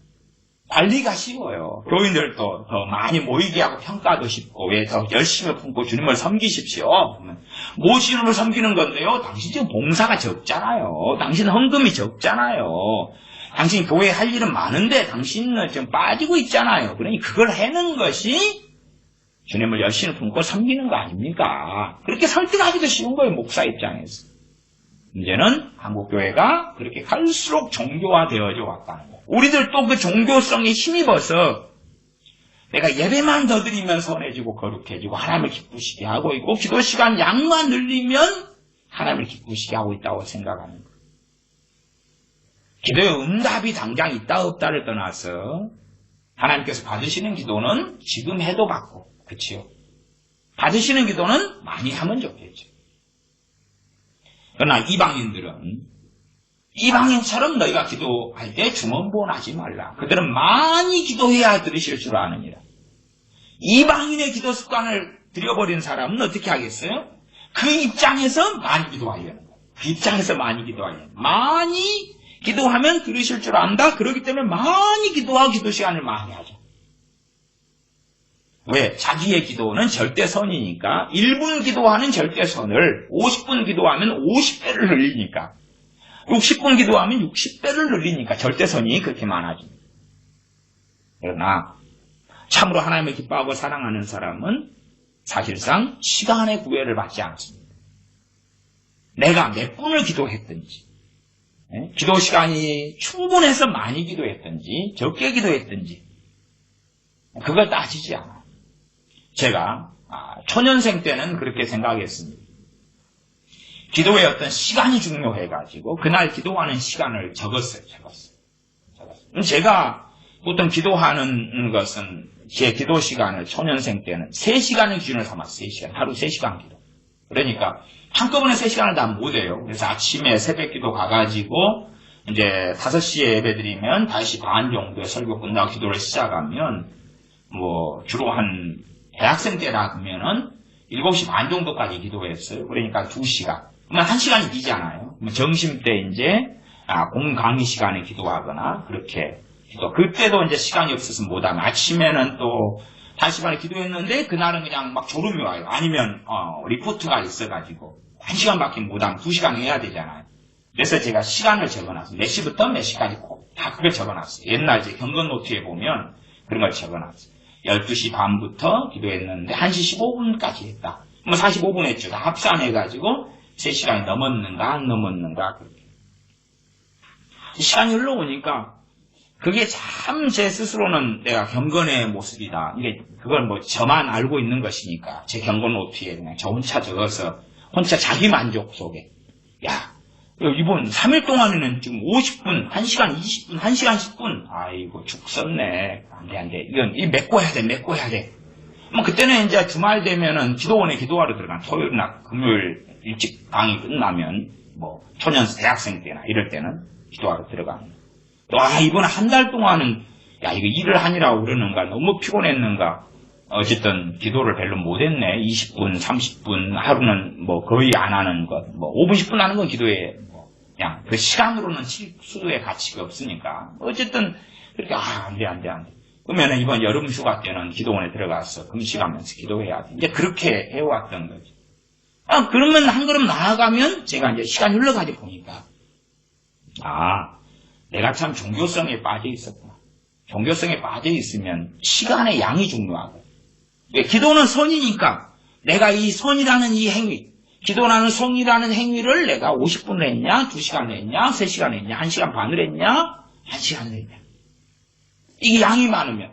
관리가 쉬워요. 교인들도 더 많이 모이게 하고 평가도 쉽고 왜 더 열심히 품고 주님을 섬기십시오. 무엇으로 섬기는 건데요? 당신 지금 봉사가 적잖아요. 당신 헌금이 적잖아요. 당신 교회에 할 일은 많은데 당신은 지금 빠지고 있잖아요. 그러니 그걸 해는 것이 주님을 열심히 품고 섬기는 거 아닙니까? 그렇게 설득하기도 쉬운 거예요. 목사 입장에서. 문제는 한국교회가 그렇게 갈수록 종교화되어져 왔다는 거예요. 우리들도 그 종교성에 힘입어서 내가 예배만 더 드리면 선해지고 거룩해지고 하나님을 기쁘시게 하고 있고 기도 시간 양만 늘리면 하나님을 기쁘시게 하고 있다고 생각하는 거예요. 기도의 응답이 당장 있다 없다를 떠나서 하나님께서 받으시는 기도는 지금 해도 받고 그렇지요. 받으시는 기도는 많이 하면 좋겠죠. 그러나 이방인처럼 너희가 기도할 때 주문본하지 말라. 그들은 많이 기도해야 들으실 줄 아느니라. 이방인의 기도 습관을 들여버린 사람은 어떻게 하겠어요? 그 입장에서 많이 기도하려는 거예요. 그 입장에서 많이 기도하려는 거예요. 많이 기도하면 들으실 줄 안다. 그렇기 때문에 많이 기도하고 기도 시간을 많이 하죠. 왜? 자기의 기도는 절대선이니까 1분 기도하는 절대선을 50분 기도하면 50배를 늘리니까 60분 기도하면 60배를 늘리니까 절대선이 그렇게 많아집니다. 그러나 참으로 하나님을 기뻐하고 사랑하는 사람은 사실상 시간의 구애를 받지 않습니다. 내가 몇 분을 기도했든지 기도 시간이 충분해서 많이 기도했든지 적게 기도했든지 그걸 따지지 않아요. 제가 초년생 때는 그렇게 생각했습니다. 기도의 어떤 시간이 중요해가지고 그날 기도하는 시간을 적었어요. 제가 보통 기도하는 것은 제 기도 시간을 초년생 때는 3시간을 기준으로 삼았어요. 3시간. 하루 3시간 기도. 그러니까 한꺼번에 3시간을 다 못해요. 그래서 아침에 새벽 기도 가가지고 이제 5시에 예배 드리면 5시 반 정도에 설교 끝나고 기도를 시작하면 주로 한 대학생 때라 그러면은 7시 반 정도까지 기도했어요. 그러니까 2시간. 그러면 1시간이 비잖아요. 점심 때 이제 공강의 시간에 기도하거나 그렇게 그때도 이제 시간이 없어서 못하면 아침에는 또 5시 반에 기도했는데 그날은 그냥 막 졸음이 와요. 아니면 리포트가 있어가지고 1시간밖에 못하면 2시간 해야 되잖아요. 그래서 제가 시간을 적어놨어요. 몇 시부터 몇 시까지 꼭 다 그걸 적어놨어요. 옛날 제 경건 노트에 보면 그런 걸 적어놨어요. 12시 반부터 기도했는데 1시 15분까지 했다. 45분 했죠. 다 합산해가지고 3시간이 넘었는가 안 넘었는가 그렇게. 시간이 흘러오니까 그게 참 제 스스로는 내가 경건의 모습이다. 그걸 저만 알고 있는 것이니까 제 경건 노트에 그냥 저 혼자 적어서 혼자 자기 만족 속에 이번 3일 동안에는 지금 50분, 1시간 20분, 1시간 10분 아이고 죽 썼네. 안 돼. 이건 메꿔야 돼. 그때는 이제 주말 되면은 기도원에 기도하러 들어간 토요일이나 금요일 일찍 강의 끝나면 초년 대학생 때나 이럴 때는 기도하러 들어가는 이번에 한 달 동안은 이거 일을 하느라고 그러는가 너무 피곤했는가 어쨌든 기도를 별로 못했네. 20분 30분 하루는 거의 안 하는 것 5분 10분 하는 건 기도에 그냥 그 시간으로는 수도의 가치가 없으니까 어쨌든 그렇게 안 돼. 그러면 이번 여름 휴가 때는 기도원에 들어가서 금식하면서 기도해야 돼. 이제 그렇게 해왔던 거지. 그러면 한 걸음 나아가면 제가 이제 시간이 흘러가지 보니까 내가 참 종교성에 빠져 있었구나. 종교성에 빠져 있으면 시간의 양이 중요하고 기도는 선이니까 내가 이 선이라는 이 행위, 기도라는 성이라는 행위를 내가 50분을 했냐, 2시간을 했냐, 3시간을 했냐, 1시간 반을 했냐, 1시간을 했냐. 이게 양이 많으면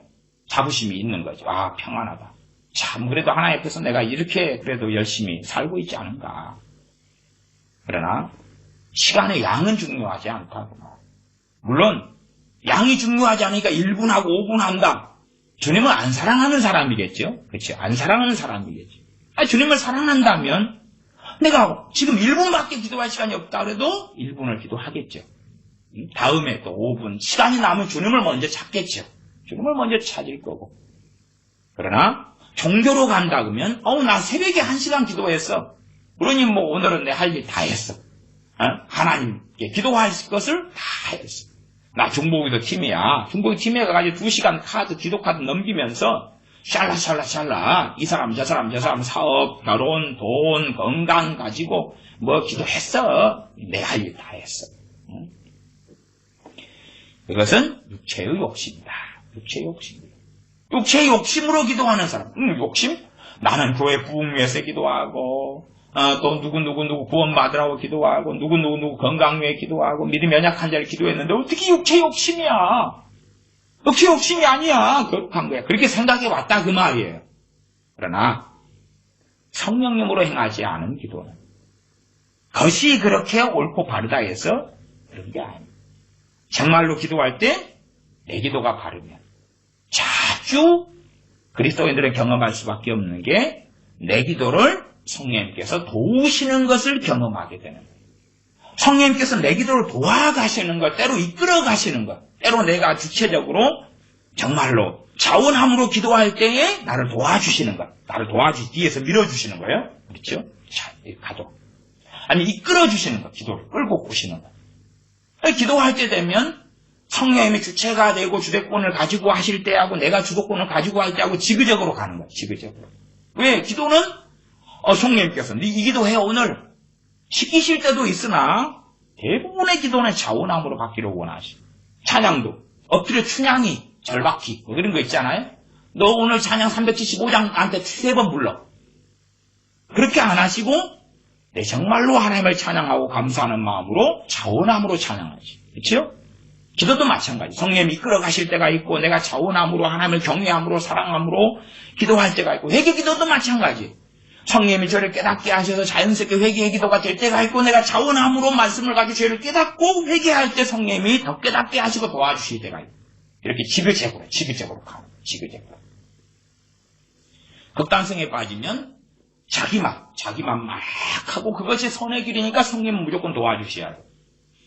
자부심이 있는 거죠. 아, 평안하다. 참, 그래도 하나님 앞에서 내가 이렇게 그래도 열심히 살고 있지 않은가. 그러나 시간의 양은 중요하지 않다고. 물론 양이 중요하지 않으니까 1분하고 5분 한다. 주님을 안 사랑하는 사람이겠죠. 그렇죠. 안 사랑하는 사람이겠죠. 주님을 사랑한다면 내가 지금 1분밖에 기도할 시간이 없다 그래도 1분을 기도하겠죠. 다음에 또 5분 시간이 남으면 주님을 먼저 찾겠죠. 주님을 먼저 찾을 거고. 그러나 종교로 간다 그러면 나 새벽에 1시간 기도했어. 그러니 뭐 오늘은 내 할 일 다 했어. 하나님께 기도할 것을 다 했어. 나 중보기도 팀이야. 중보기 팀에 가가지고 2시간 기도 카드 넘기면서 샬라 이 사람 저 사람 사업, 결혼, 돈, 건강 가지고 뭐 기도했어. 내 할 일 다 했어. 그것은 육체의 욕심이다. 육체의 욕심으로 기도하는 사람. 욕심? 나는 교회 부흥 위해서 기도하고 또 누구 구원받으라고 기도하고 누구 건강 위해 기도하고 믿음 연약한 자를 기도했는데 어떻게 육체 욕심이야? 육체 욕심이 아니야. 그렇게 한 거야. 그렇게 생각해 왔다 그 말이에요. 그러나 성령님으로 행하지 않은 기도는 것이 그렇게 옳고 바르다 해서 그런 게 아니에요. 정말로 기도할 때 내 기도가 바르면 자주 그리스도인들은 경험할 수밖에 없는 게 내 기도를 성령님께서 도우시는 것을 경험하게 되는 거예요. 성령님께서 내 기도를 도와가시는 것, 때로 이끌어 가시는 것, 때로 내가 주체적으로 정말로 자원함으로 기도할 때에 나를 도와주시는 것, 뒤에서 밀어주시는 거예요. 그렇죠? 자, 가도. 아니, 이끌어 주시는 것, 기도를 끌고 오시는 것. 기도할 때 되면 성령님이 주체가 되고 주도권을 가지고 하실 때하고 내가 주도권을 가지고 할 때하고 지그적으로 가는 거예요. 지그적으로. 왜? 기도는 성령님께서 이 기도해 오늘 시키실 때도 있으나 대부분의 기도는 자원함으로 받기를 원하시. 찬양도 엎드려 춘향이 절박히 뭐 그런 거 있잖아요. 너 오늘 찬양 375장 나한테 3번 불러. 그렇게 안 하시고 내 정말로 하나님을 찬양하고 감사하는 마음으로 자원함으로 찬양하시. 그렇죠? 기도도 마찬가지. 성령님이 이끌어 가실 때가 있고 내가 자원함으로 하나님을 경외함으로 사랑함으로 기도할 때가 있고 회개 기도도 마찬가지. 성령님이 저를 깨닫게 하셔서 자연스럽게 회개의 기도가 될 때가 있고 내가 자원함으로 말씀을 가지고 죄를 깨닫고 회개할 때 성령님이 더 깨닫게 하시고 도와주실 때가 있고 이렇게 지그적으로 가는 지그적으로. 극단성에 빠지면 자기만 막 하고 그것이 선의 길이니까 성령님은 무조건 도와주셔야 돼요.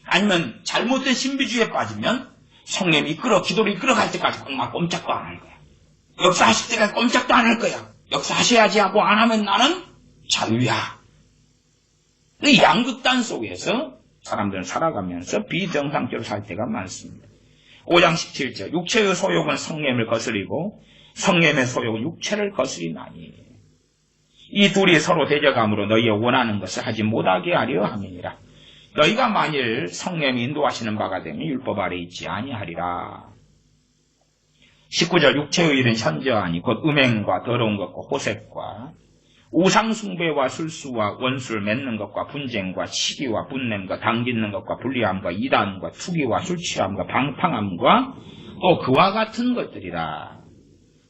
아니면 잘못된 신비주의에 빠지면 성령님이 기도를 이끌어갈 때까지 막 꼼짝도 안 할 거야. 역사하실 때까지 꼼짝도 안 할 거야. 역사하셔야지 하고 안 하면 나는 자유야. 이 양극단 속에서 사람들은 살아가면서 비정상적으로 살 때가 많습니다. 5장 17절 육체의 소욕은 성령님을 거스리고 성령님의 소욕은 육체를 거스리나니 이 둘이 서로 대적함으로 너희의 원하는 것을 하지 못하게 하려 함이니라. 너희가 만일 성령님이 인도하시는 바가 되면 율법 아래 있지 아니하리라. 19절 육체의 일은 현저하니 곧 음행과 더러운 것과 호색과 우상숭배와 술수와 원수를 맺는 것과 분쟁과 시기와 분냄과 당짓는 것과 불리함과 이단과 투기와 술취함과 방탕함과 또 그와 같은 것들이라.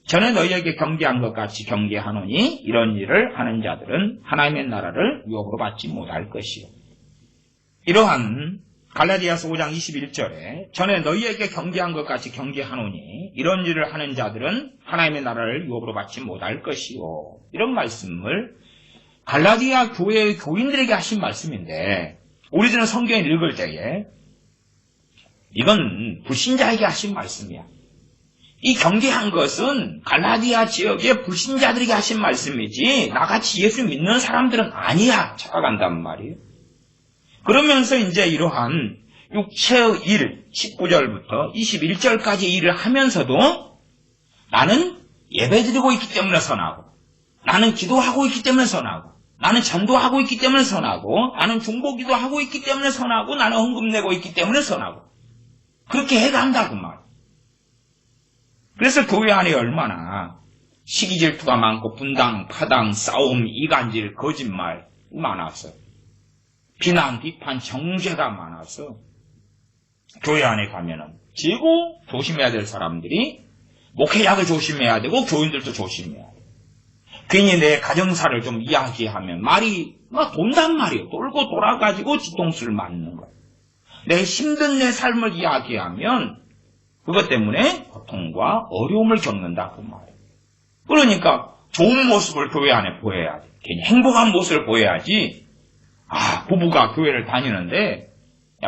전에 너희에게 경계한 것 같이 경계하노니 이런 일을 하는 자들은 하나님의 나라를 유업으로 받지 못할 것이요. 이러한 갈라디아서 5장 21절에 전에 너희에게 경계한 것 같이 경계하노니 이런 일을 하는 자들은 하나님의 나라를 유업으로 받지 못할 것이요. 이런 말씀을 갈라디아 교회의 교인들에게 하신 말씀인데 우리들은 성경을 읽을 때에 이건 불신자에게 하신 말씀이야. 이 경계한 것은 갈라디아 지역의 불신자들에게 하신 말씀이지 나같이 예수 믿는 사람들은 아니야. 착각한단 말이에요. 그러면서 이제 이러한 육체의 일 19절부터 21절까지 일을 하면서도 나는 예배드리고 있기 때문에 선하고 나는 기도하고 있기 때문에 선하고 나는 전도하고 있기 때문에 선하고 나는 중보기도 하고 있기 때문에 선하고 나는 헌금 내고 있기 때문에 선하고 그렇게 해간다고 말. 그래서 교회 안에 얼마나 시기 질투가 많고 분당, 파당, 싸움, 이간질, 거짓말 많아서 비난, 비판, 정죄가 많아서 교회 안에 가면은 지고 조심해야 될 사람들이 목회자도 조심해야 되고 교인들도 조심해야 돼. 괜히 내 가정사를 좀 이야기하면 말이 막 돈단 말이에요. 돌고 돌아가지고 뒤통수를 맞는 거예요. 내 힘든 내 삶을 이야기하면 그것 때문에 고통과 어려움을 겪는다 그 말이에요. 그러니까 좋은 모습을 교회 안에 보여야지. 괜히 행복한 모습을 보여야지. 부부가 교회를 다니는데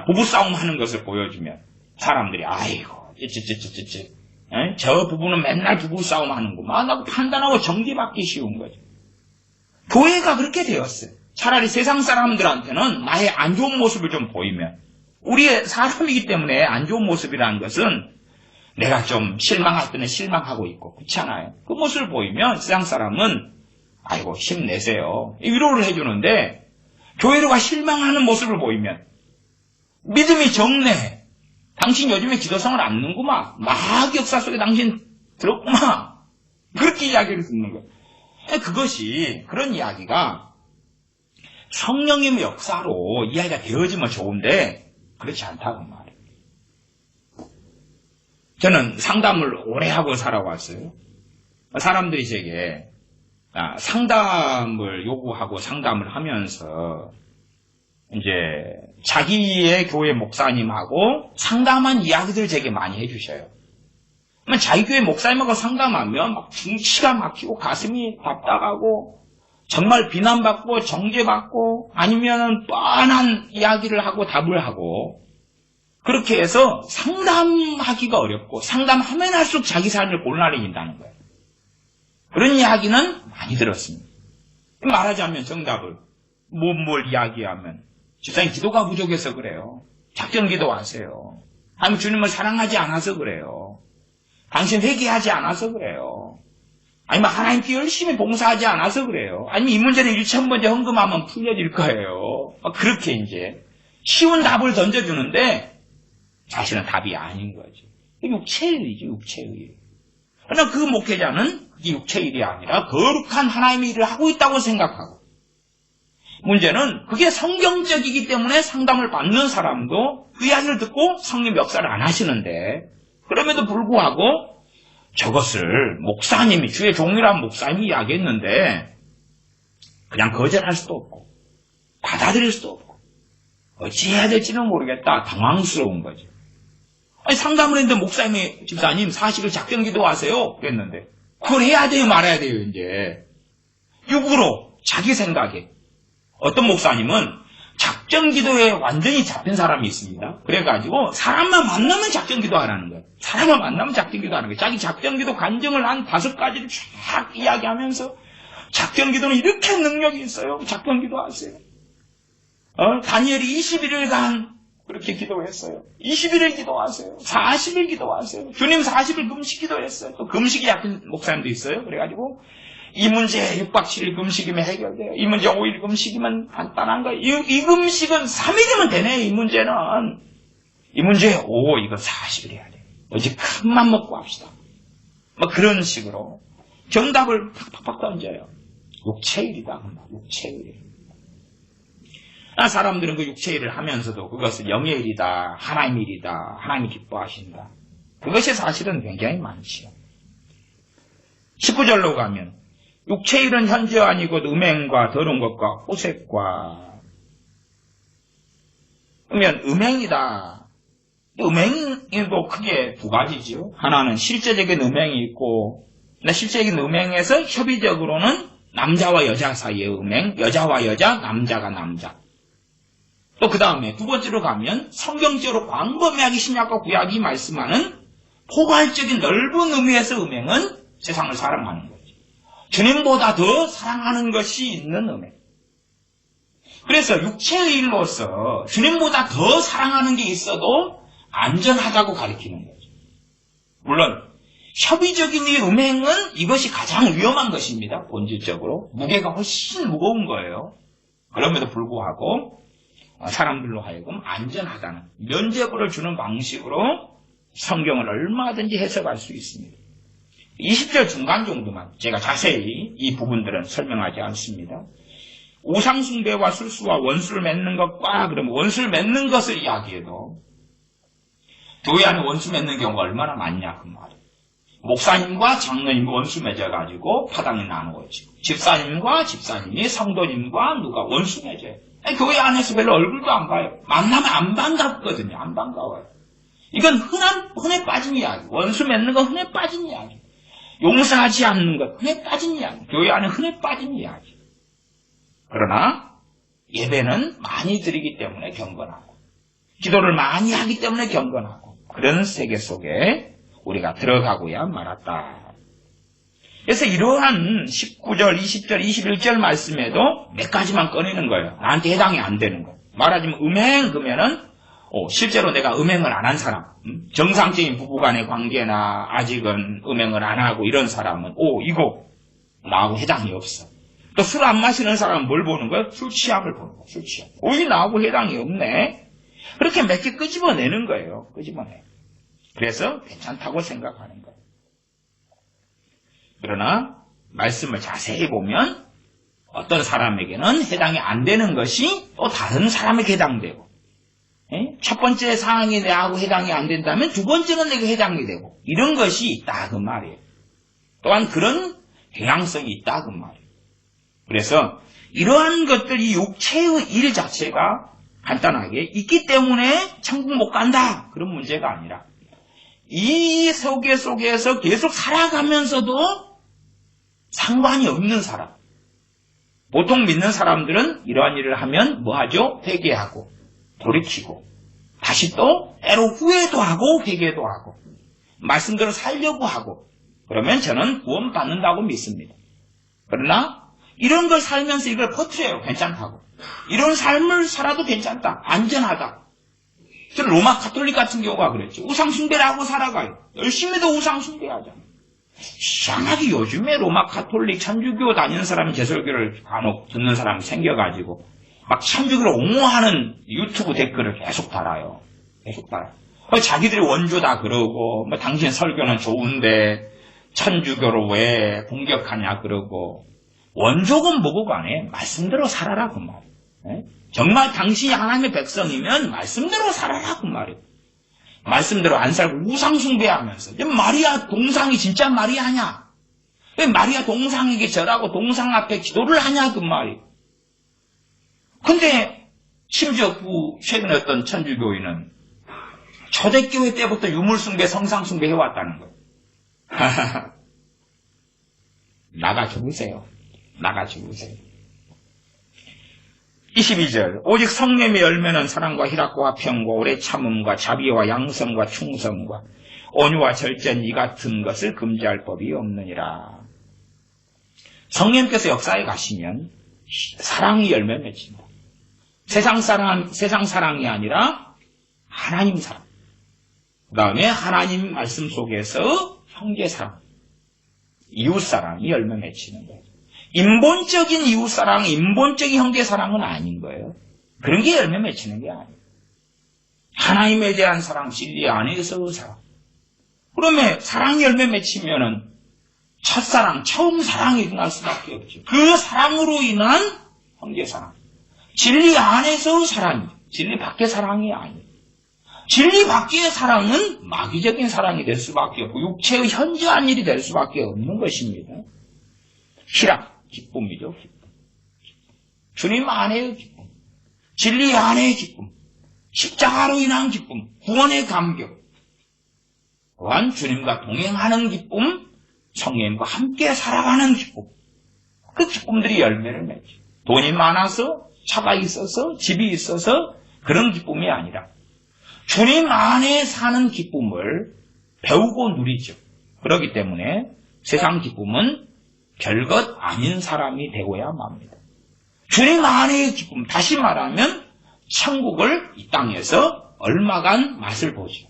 부부싸움 하는 것을 보여주면 사람들이 아이고 찌찌찌찌찌 저 부부는 맨날 부부싸움 하는구만 하고 판단하고 정죄받기 쉬운 거죠. 교회가 그렇게 되었어요. 차라리 세상 사람들한테는 나의 안 좋은 모습을 좀 보이면 우리의 사람이기 때문에 안 좋은 모습이라는 것은 내가 좀 실망할 때는 실망하고 있고 그렇잖아요. 그 모습을 보이면 세상 사람은 아이고 힘내세요 위로를 해주는데 교회로가 실망하는 모습을 보이면 믿음이 적네. 당신 요즘에 기도성을 안 넣는구만. 막 역사 속에 당신 들었구만. 그렇게 이야기를 듣는 거예요. 그것이 그런 이야기가 성령님의 역사로 이야기가 되어지면 좋은데 그렇지 않다고 말이에요. 저는 상담을 오래 하고 살아왔어요. 사람들이 제게 상담을 요구하고 상담을 하면서 이제 자기의 교회 목사님하고 상담한 이야기들 제게 많이 해주셔요. 자기 교회 목사님하고 상담하면 막 기가 막히고 가슴이 답답하고 정말 비난받고 정죄받고 아니면은 뻔한 이야기를 하고 답을 하고 그렇게 해서 상담하기가 어렵고 상담하면 할수록 자기 삶을 곤란해진다는 거예요. 그런 이야기는 많이 들었습니다. 말하자면 정답을 뭘 이야기하면 집사님 기도가 부족해서 그래요. 작전 기도하세요. 아니면 주님을 사랑하지 않아서 그래요. 당신 회개하지 않아서 그래요. 아니면 하나님께 열심히 봉사하지 않아서 그래요. 아니면 이 문제는 1,000번째 헌금하면 풀려질 거예요. 그렇게 이제 쉬운 답을 던져주는데 사실은 답이 아닌 거지. 육체의 일이죠. 육체의 일. 그러나 그 목회자는 그게 육체의 일이 아니라 거룩한 하나님의 일을 하고 있다고 생각하고 문제는 그게 성경적이기 때문에 상담을 받는 사람도 그 이야기를 듣고 성령 역사를 안 하시는데 그럼에도 불구하고 저것을 목사님이 주의 종이라는 목사님이 이야기했는데 그냥 거절할 수도 없고 받아들일 수도 없고 어찌해야 될지는 모르겠다. 당황스러운 거죠. 아니 상담을 했는데 목사님이 집사님 사실을 작전 기도하세요 그랬는데 그걸 해야 돼요 말아야 돼요 이제 육으로 자기 생각에 어떤 목사님은 작전 기도에 완전히 잡힌 사람이 있습니다. 그래가지고 사람만 만나면 작전 기도하라는 거예요. 사람만 만나면 작전 기도하는 거예요. 자기 작전 기도 간증을 한 5가지를 쫙 이야기하면서 작전 기도는 이렇게 능력이 있어요. 작전 기도하세요. 다니엘이 21일간 그렇게 기도했어요. 21일 기도하세요. 40일 기도하세요. 주님 40일 금식 기도했어요. 또 금식이 약한 목사님도 있어요. 그래가지고 이 문제 6박 7일 금식이면 해결돼요. 이 문제 5일 금식이면 간단한 거예요. 이 금식은 3일이면 되네. 이 문제는. 이 문제 이거 40일 해야 돼. 어제 큰맘 먹고 합시다. 그런 식으로 정답을 팍팍팍 던져요. 육체일이다. 육체일. 사람들은 그 육체일을 하면서도 그것을 영의 일이다. 하나님의 일이다. 하나님이 기뻐하신다. 그것이 사실은 굉장히 많지요. 19절로 가면 육체일은 현재 아니고 음행과 더러운 것과 호색과 그러면 음행이다. 음행도 크게 2가지죠. 하나는 실제적인 음행이 있고 실제적인 음행에서 협의적으로는 남자와 여자 사이의 음행, 여자와 여자, 남자가 남자. 또 그 다음에 2번째로 가면 성경적으로 광범위하게 신약과 구약이 말씀하는 포괄적인 넓은 의미에서 음행은 세상을 사랑하는 거죠. 주님보다 더 사랑하는 것이 있는 음행. 그래서 육체의 일로서 주님보다 더 사랑하는 게 있어도 안전하다고 가리키는 거죠. 물론 협의적인 이 음행은 이것이 가장 위험한 것입니다. 본질적으로. 무게가 훨씬 무거운 거예요. 그럼에도 불구하고 사람들로 하여금 안전하다는 면죄부를 주는 방식으로 성경을 얼마든지 해석할 수 있습니다. 20절 중간 정도만 제가 자세히 이 부분들은 설명하지 않습니다. 우상숭배와 술수와 원수를 맺는 것과 그러면 원수를 맺는 것을 이야기해도 교회 안에 원수 맺는 경우가 얼마나 많냐 그 말이에요. 목사님과 장로님이 원수 맺어가지고 파당이 나누어지고 집사님과 집사님이 성도님과 누가 원수 맺어요. 교회 안에서 별로 얼굴도 안 봐요. 만나면 안 반갑거든요. 안 반가워요. 이건 흔해 빠진 이야기. 원수 맺는 건 흔해 빠진 이야기. 용서하지 않는 것 흔해 빠진 이야기. 교회 안에 흔해 빠진 이야기. 그러나 예배는 많이 드리기 때문에 경건하고 기도를 많이 하기 때문에 경건하고 그런 세계 속에 우리가 들어가고야 말았다. 그래서 이러한 19절, 20절, 21절 말씀에도 몇 가지만 꺼내는 거예요. 나한테 해당이 안 되는 거예요. 말하자면 음행 그러면은 실제로 내가 음행을 안 한 사람, 정상적인 부부간의 관계나 아직은 음행을 안 하고 이런 사람은 이거 나하고 해당이 없어. 또 술 안 마시는 사람은 뭘 보는 거예요? 술 취함을 보는 거예요. 술 취함. 이게 나하고 해당이 없네. 그렇게 몇 개 끄집어내는 거예요. 끄집어내. 그래서 괜찮다고 생각하는 거예요. 그러나 말씀을 자세히 보면 어떤 사람에게는 해당이 안 되는 것이 또 다른 사람에게 해당되고 첫 번째 사항이 내하고 해당이 안 된다면 두 번째는 내게 해당이 되고 이런 것이 있다 그 말이에요. 또한 그런 경향성이 있다 그 말이에요. 그래서 이러한 것들 이 육체의 일 자체가 간단하게 있기 때문에 천국 못 간다 그런 문제가 아니라 이 세계 속에서 계속 살아가면서도 상관이 없는 사람. 보통 믿는 사람들은 이러한 일을 하면 뭐 하죠? 회개하고 돌이키고 다시 또 때로 후회도 하고 회개도 하고 말씀대로 살려고 하고 그러면 저는 구원 받는다고 믿습니다. 그러나 이런 걸 살면서 이걸 퍼뜨려요. 괜찮다고. 이런 삶을 살아도 괜찮다. 안전하다. 로마 가톨릭 같은 경우가 그랬죠. 우상숭배를 하고 살아가요. 열심히도 우상숭배하잖아요. 이상하게 요즘에 로마 가톨릭 천주교 다니는 사람이 제 설교를 간혹 듣는 사람이 생겨가지고 막 천주교를 옹호하는 유튜브 댓글을 계속 달아요. 계속 달아요. 자기들이 원조다 그러고 당신 설교는 좋은데 천주교로 왜 공격하냐 그러고 원조건 뭐고 간에 말씀대로 살아라 그 말이에요. 정말 당신이 하나님의 백성이면 말씀대로 살아라 그 말이에요. 말씀대로 안 살고 우상숭배하면서 마리아 동상이 진짜 마리아냐? 왜 마리아 동상에게 절하고 동상 앞에 기도를 하냐 그 말이에요. 근데 심지어 최근에 어떤 천주교인은 초대교회 때부터 유물숭배 성상숭배 해왔다는 거예요. 나가 죽으세요. 나가 죽으세요. 22절 오직 성령의 열매는 사랑과 희락과 화평과 오래 참음과 자비와 양성과 충성과 온유와 절제는 이 같은 것을 금지할 법이 없느니라. 성령께서 역사에 가시면 사랑이 열매 맺힌다. 세상 사랑이 아니라 하나님 사랑. 그 다음에 하나님 말씀 속에서 형제 사랑, 이웃 사랑이 열매 맺히는 거예요. 인본적인 이웃사랑, 인본적인 형제사랑은 아닌 거예요. 그런 게 열매 맺히는 게 아니에요. 하나님에 대한 사랑, 진리 안에서 사랑. 그러면 사랑이 열매 맺히면은 첫사랑, 처음 사랑이 일어날 수밖에 없죠. 그 사랑으로 인한 형제사랑. 진리 안에서 사랑이죠. 진리 밖의 사랑이 아니에요. 진리 밖의 사랑은 마귀적인 사랑이 될 수밖에 없고 육체의 현저한 일이 될 수밖에 없는 것입니다. 희락. 기쁨이죠. 기쁨. 주님 안에의 기쁨. 진리 안에의 기쁨. 십자가로 인한 기쁨. 구원의 감격. 또한 주님과 동행하는 기쁨. 성령님과 함께 살아가는 기쁨. 그 기쁨들이 열매를 맺죠. 돈이 많아서 차가 있어서 집이 있어서 그런 기쁨이 아니라 주님 안에 사는 기쁨을 배우고 누리죠. 그렇기 때문에 세상 기쁨은 별것 아닌 사람이 되어야 합니다. 주님 안의 기쁨, 다시 말하면 천국을 이 땅에서 얼마간 맛을 보죠.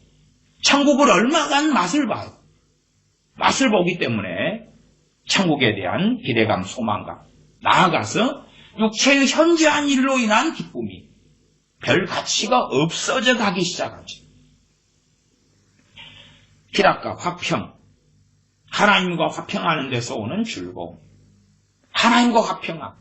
천국을 얼마간 맛을 봐요. 맛을 보기 때문에 천국에 대한 기대감, 소망감, 나아가서 육체의 현저한 일로 인한 기쁨이 별 가치가 없어져 가기 시작하죠. 희락과 화평, 하나님과 화평하는 데서 오는 즐거움. 하나님과 화평함.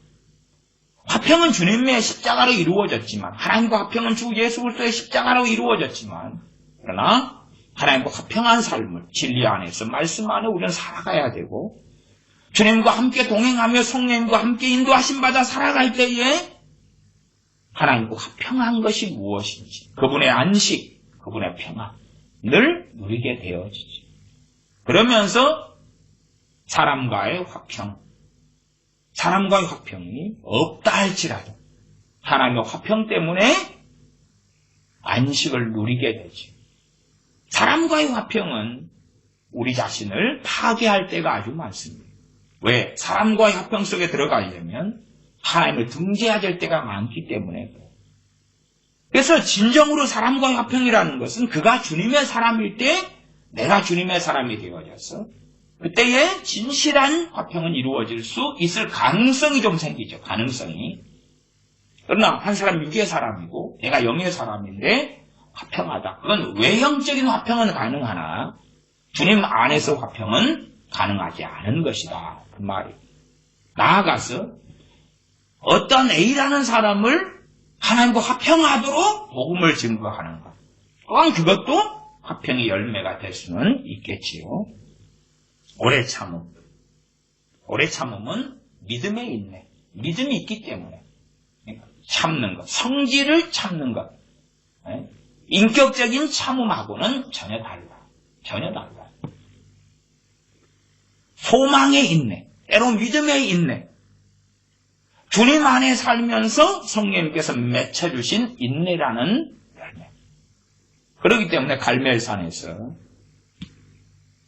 화평은 주님의 십자가로 이루어졌지만, 하나님과 화평은 주 예수 그리스도의 십자가로 이루어졌지만, 그러나 하나님과 화평한 삶을 진리 안에서 말씀 안에 우리는 살아가야 되고, 주님과 함께 동행하며 성령님과 함께 인도하심 받아 살아갈 때에 하나님과 화평한 것이 무엇인지, 그분의 안식, 그분의 평안을 누리게 되어지죠. 그러면서 사람과의 화평이 없다 할지라도 하나님의 화평 때문에 안식을 누리게 되죠. 사람과의 화평은 우리 자신을 파괴할 때가 아주 많습니다. 왜? 사람과의 화평 속에 들어가려면 하나님을 등재해야 될 때가 많기 때문에 그래요. 그래서 진정으로 사람과의 화평이라는 것은 그가 주님의 사람일 때 내가 주님의 사람이 되어져서 그때에 진실한 화평은 이루어질 수 있을 가능성이 좀 생기죠. 가능성이. 그러나 한 사람 육의 사람이고 내가 영의 사람인데 화평하다. 그건 외형적인 화평은 가능하나 주님 안에서 화평은 가능하지 않은 것이다. 그 말이에요. 나아가서 어떤 A라는 사람을 하나님과 화평하도록 복음을 증거하는 것. 또한 그것도 화평의 열매가 될 수는 있겠지요. 오래 참음. 오래 참음은 믿음에 있네. 믿음이 있기 때문에 참는 것. 성질을 참는 것. 인격적인 참음하고는 전혀 달라. 전혀 달라. 소망에 있네. 때로 믿음에 있네. 주님 안에 살면서 성령님께서 맺혀주신 인내라는 열매. 그렇기 때문에 갈멜산에서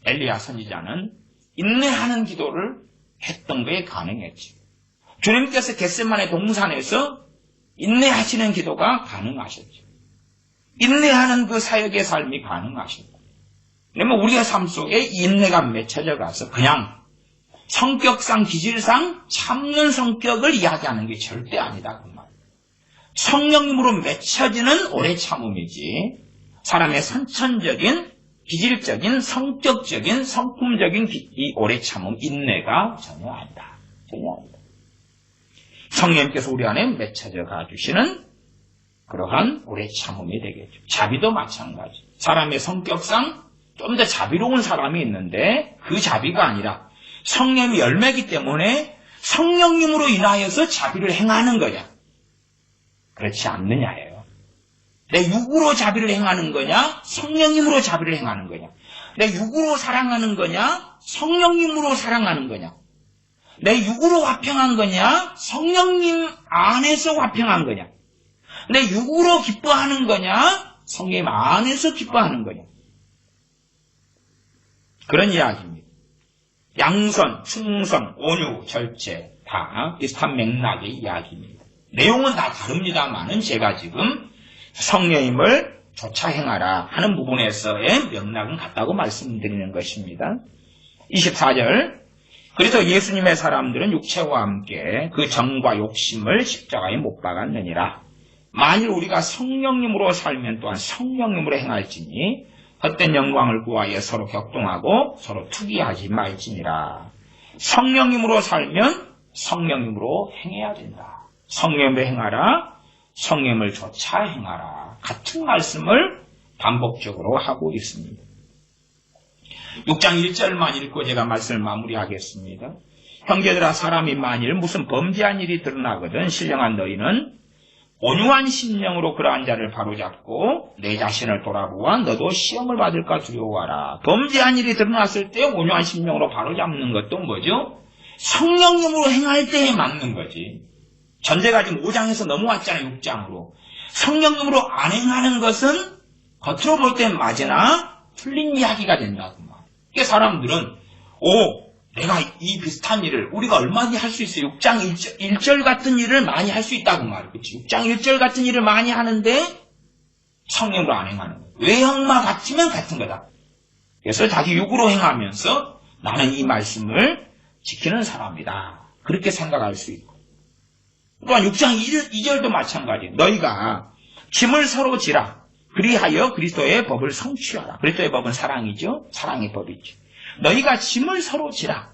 엘리야 선지자는 인내하는 기도를 했던 것에 가능했지. 주님께서 겟세마네 동산에서 인내하시는 기도가 가능하셨죠. 인내하는 그 사역의 삶이 가능하셨고. 그러면 우리의 삶 속에 인내가 맺혀져 가서 그냥 성격상, 기질상 참는 성격을 이야기하는 게 절대 아니다. 그 말. 성령님으로 맺혀지는 오래 참음이지 사람의 선천적인, 기질적인, 성격적인, 성품적인 이 오래 참음, 인내가 전혀 아니다. 전혀 아니다. 성령님께서 우리 안에 맺혀져 가주시는 그러한 오래 참음이 되겠죠. 자비도 마찬가지. 사람의 성격상 좀 더 자비로운 사람이 있는데 그 자비가 아니라 성령의 열매이기 때문에 성령님으로 인하여서 자비를 행하는 거냐? 그렇지 않느냐예요. 내 육으로 자비를 행하는 거냐? 성령님으로 자비를 행하는 거냐? 내 육으로 사랑하는 거냐? 성령님으로 사랑하는 거냐? 내 육으로 화평한 거냐? 성령님 안에서 화평한 거냐? 내 육으로 기뻐하는 거냐? 성령 안에서 기뻐하는 거냐? 그런 이야기입니다. 양선, 충성, 온유, 절제 다 비슷한 맥락의 이야기입니다. 내용은 다 다릅니다만은 제가 지금 성령님을 조차 행하라 하는 부분에서의 맥락은 같다고 말씀드리는 것입니다. 24절 그래서 예수님의 사람들은 육체와 함께 그 정과 욕심을 십자가에 못 박았느니라. 만일 우리가 성령님으로 살면 또한 성령님으로 행할지니 헛된 영광을 구하여 서로 격동하고 서로 투기하지 말지니라. 성령님으로 살면 성령님으로 행해야 된다. 성령님으로 행하라. 성령님을 조차 행하라. 같은 말씀을 반복적으로 하고 있습니다. 6장 1절만 읽고 제가 말씀을 마무리하겠습니다. 형제들아 사람이 만일 무슨 범죄한 일이 드러나거든 신령한 너희는 온유한 심령으로 그러한 자를 바로잡고 내 자신을 돌아보아 너도 시험을 받을까 두려워하라. 범죄한 일이 드러났을 때 온유한 심령으로 바로잡는 것도 뭐죠? 성령님으로 행할 때에 맞는 거지. 전제가 지금 5장에서 넘어왔잖아요. 6장으로. 성령님으로 안 행하는 것은 겉으로 볼 땐 맞으나 틀린 이야기가 된다고 말. 그러니까 사람들은 내가 이 비슷한 일을 우리가 얼마나 할 수 있어요. 6장 1절 같은 일을 많이 할 수 있다고 말이에요. 그렇지? 6장 1절 같은 일을 많이 하는데 성령으로 안 행하는 거예요. 외형만 같으면 같은 거다. 그래서 자기 육으로 행하면서 나는 이 말씀을 지키는 사람이다. 그렇게 생각할 수 있고. 또한 6장 2절도 마찬가지예요. 너희가 짐을 서로 지라. 그리하여 그리스도의 법을 성취하라. 그리스도의 법은 사랑이죠. 사랑의 법이죠. 너희가 짐을 서로 지라.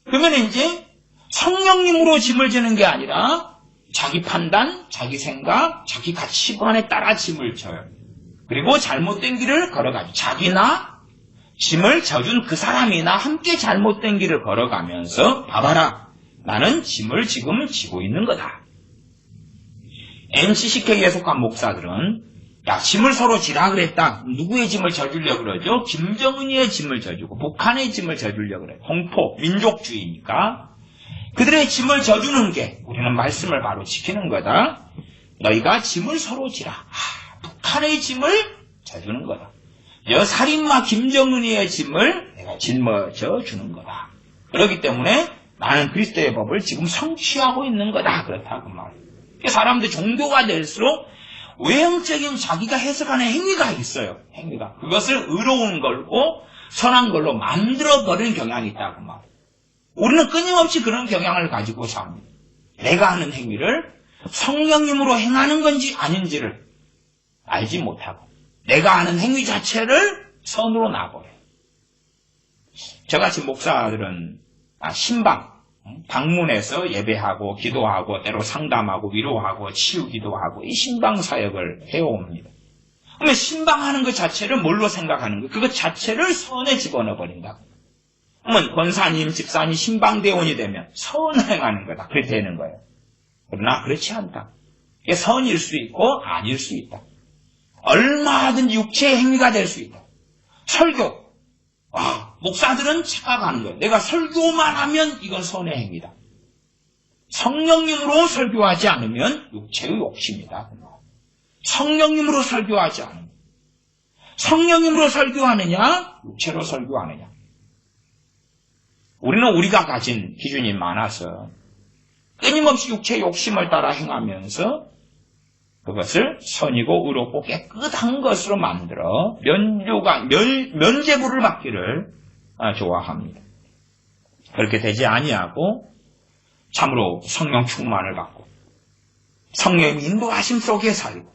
그러면 이제 성령님으로 짐을 지는 게 아니라 자기 판단, 자기 생각, 자기 가치관에 따라 짐을 져요. 그리고 잘못된 길을 걸어가죠. 자기나 짐을 져준 그 사람이나 함께 잘못된 길을 걸어가면서 봐봐라. 나는 짐을 지금 지고 있는 거다. NCCK에 속한 목사들은 야, 짐을 서로 지라 그랬다. 누구의 짐을 져주려고 그러죠? 김정은이의 짐을 져주고 북한의 짐을 져주려고 그래요. 공포, 민족주의니까. 그들의 짐을 져주는 게 우리는 말씀을 바로 지키는 거다. 너희가 짐을 서로 지라. 북한의 짐을 져주는 거다. 살인마 김정은이의 짐을 내가 짊어져 주는 거다. 그렇기 때문에 나는 그리스도의 법을 지금 성취하고 있는 거다. 그렇다고 말이에요. 사람들이 종교가 될수록 외형적인 자기가 해석하는 행위가 있어요. 행위가. 그것을 의로운 걸고 선한 걸로 만들어버리는 경향이 있다고 말이에요. 우리는 끊임없이 그런 경향을 가지고 삽니다. 내가 하는 행위를 성령님으로 행하는 건지 아닌지를 알지 못하고 내가 하는 행위 자체를 선으로 놔버려요. 저같이 목사들은 신방, 방문해서 예배하고 기도하고 때로 상담하고 위로하고 치유기도 하고 이 신방 사역을 해옵니다. 그러면 신방하는 것 자체를 뭘로 생각하는 거예요? 그것 자체를 선에 집어넣어버린다. 그러면 권사님, 집사님, 신방대원이 되면 선을 행하는 거다. 그렇게 되는 거예요. 그러나 그렇지 않다. 이게 선일 수 있고 아닐 수 있다. 얼마든지 육체의 행위가 될 수 있다. 설교. 목사들은 착각하는 거예요. 내가 설교만 하면 이건 선의 행위다. 성령님으로 설교하지 않으면 육체의 욕심이다. 성령님으로 설교하지 않으면. 성령님으로 설교하느냐, 육체로 설교하느냐. 우리는 우리가 가진 기준이 많아서 끊임없이 육체의 욕심을 따라 행하면서 그것을 선이고 의롭고 깨끗한 것으로 만들어 면죄부를 받기를 좋아합니다. 그렇게 되지 아니하고 참으로 성령 충만을 받고 성령의 인도하심 속에 살고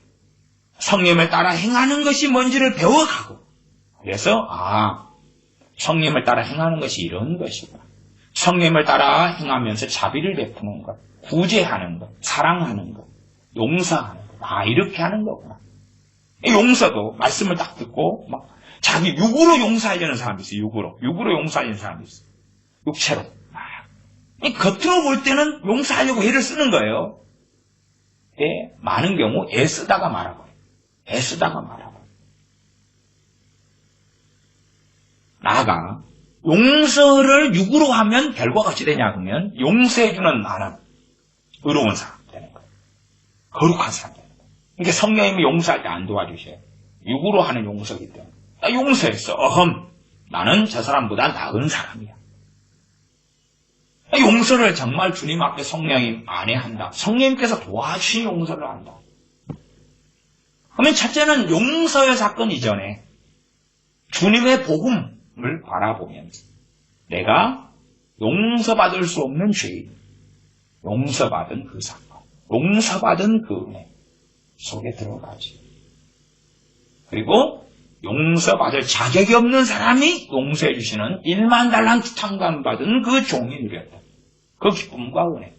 성령을 따라 행하는 것이 뭔지를 배워가고 그래서 성령을 따라 행하는 것이 이런 것이다. 성령을 따라 행하면서 자비를 베푸는 것, 구제하는 것, 사랑하는 것, 용서하는 것. 이렇게 하는 거구나. 용서도 말씀을 딱 듣고 막 자기 육으로 용서하려는 사람이 있어요. 육으로 용서하려는 사람이 있어요. 육체로. 겉으로 볼 때는 용서하려고 애를 쓰는 거예요. 많은 경우 애쓰다가 말아버려요. 나아가 용서를 육으로 하면 결과가 어찌 되냐 그러면 용서해주는 나는 의로운 사람 되는 거예요. 거룩한 사람 되는 거예요. 그러니까 성령님이 용서할 때 안 도와주셔요. 육으로 하는 용서이기 때문에. 나 용서했어. 나는 저 사람보다 나은 사람이야. 용서를 정말 주님 앞에 성령님 안에 한다. 성령님께서 도와주신 용서를 한다. 그러면 첫째는 용서의 사건 이전에 주님의 복음을 바라보면서 내가 용서받을 수 없는 죄인, 용서받은 그 사건, 용서받은 그 은혜 속에 들어가지. 그리고 용서받을 자격이 없는 사람이 용서해 주시는 1만 달란트 탕감 받은 그 종이 누렸다. 그 기쁨과 은혜.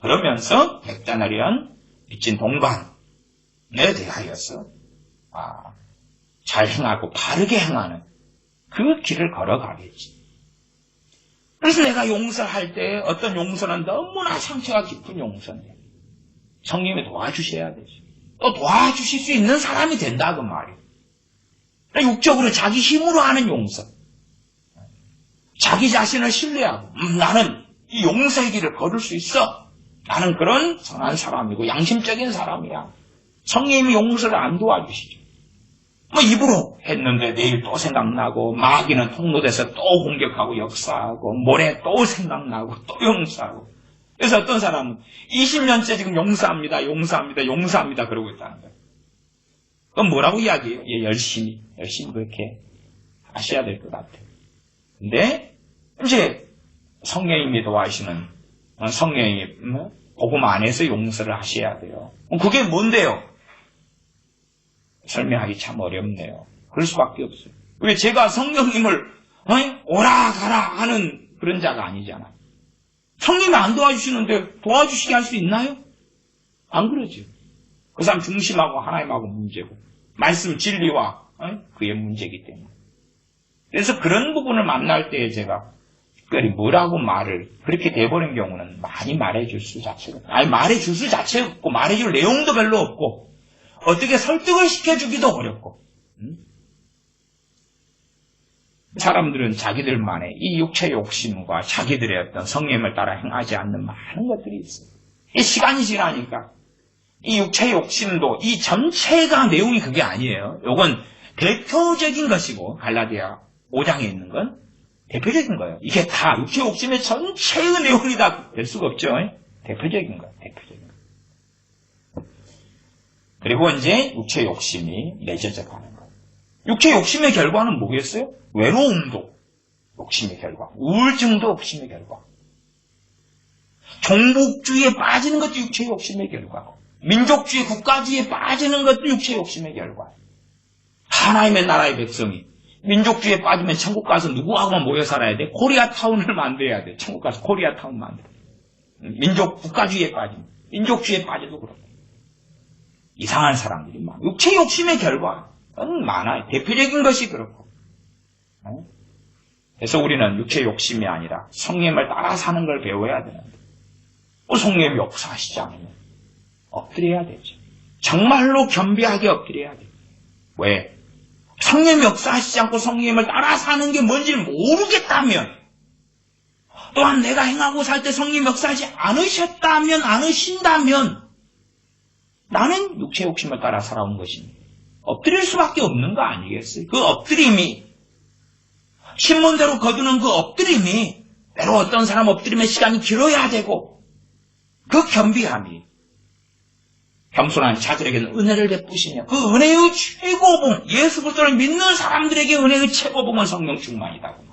그러면서 백단아리한 빚진 동반에 대하여서 잘 행하고 바르게 행하는 그 길을 걸어가겠지. 그래서 내가 용서할 때 어떤 용서는 너무나 상처가 깊은 용서인데 성령이 도와주셔야 되지. 또 도와주실 수 있는 사람이 된다 그 말이에요. 육적으로 자기 힘으로 하는 용서. 자기 자신을 신뢰하고 나는 이 용서의 길을 걸을 수 있어. 나는 그런 선한 사람이고 양심적인 사람이야. 성령님이 용서를 안 도와주시죠. 입으로 했는데 내일 또 생각나고 마귀는 통로돼서 또 공격하고 역사하고 모레 또 생각나고 또 용서하고. 그래서 어떤 사람은 20년째 지금 용서합니다 그러고 있다는 거예요. 그럼 뭐라고 이야기해요? 열심히 그렇게 하셔야 될 것 같아요. 근데 이제 성령님이 도와주시는 성령님이 복음 안에서 용서를 하셔야 돼요. 그게 뭔데요? 설명하기 참 어렵네요. 그럴 수밖에 없어요. 왜 제가 성령님을 오라 가라 하는 그런 자가 아니잖아. 성령이 안 도와주시는데 도와주시게 할 수 있나요? 안 그러죠. 그 사람 중심하고 하나님하고 문제고 말씀 진리와 그의 문제이기 때문에. 그래서 그런 부분을 만날 때에 제가 특별히 뭐라고 말을 그렇게 돼버린 경우는 많이 말해줄 수 자체가 말해줄 수 자체가 없고 말해줄 내용도 별로 없고 어떻게 설득을 시켜주기도 어렵고 사람들은 자기들만의 이 육체 욕심과 자기들의 어떤 성령을 따라 행하지 않는 많은 것들이 있어요. 이 시간이 지나니까 이 육체 욕심도 이 전체가 내용이 그게 아니에요. 이건 대표적인 것이고 갈라디아 5장에 있는 건 대표적인 거예요. 이게 다 육체 욕심의 전체의 내용이 다 될 수가 없죠. 대표적인 거예요. 대표적인 거. 그리고 이제 육체 욕심이 맺어져 가는 거예요. 육체 욕심의 결과는 뭐겠어요? 외로움도 욕심의 결과, 우울증도 욕심의 결과, 종북주의에 빠지는 것도 육체의 욕심의 결과고, 민족주의, 국가주의에 빠지는 것도 육체의 욕심의 결과예요. 하나님의 나라의 백성이 민족주의에 빠지면 천국 가서 누구하고만 모여 살아야 돼? 코리아타운을 만들어야 돼. 천국 가서 코리아타운 만들어. 민족, 국가주의에 빠지면, 민족주의에 빠져도 그렇고. 이상한 사람들이 많아. 육체의 욕심의 결과는 많아요. 대표적인 것이 그렇고. 그래서 우리는 육체의 욕심이 아니라 성령을 따라 사는 걸 배워야 되는데, 성령이 역사하시지 않으면 엎드려야 되죠. 정말로 겸비하게 엎드려야 돼요. 왜? 성령이 역사하시지 않고 성령을 따라 사는 게 뭔지를 모르겠다면, 또한 내가 행하고 살 때 성령이 역사하지 않으신다면, 나는 육체의 욕심을 따라 살아온 것입니다. 엎드릴 수밖에 없는 거 아니겠어요? 그 엎드림이, 신문대로 거두는 그 엎드림이, 때로 어떤 사람 엎드림의 시간이 길어야 되고, 그 겸비함이, 겸손한 자들에게는 은혜를 베푸시며 그 은혜의 최고봉, 예수 그리스도를 믿는 사람들에게 은혜의 최고봉은 성령 충만이라고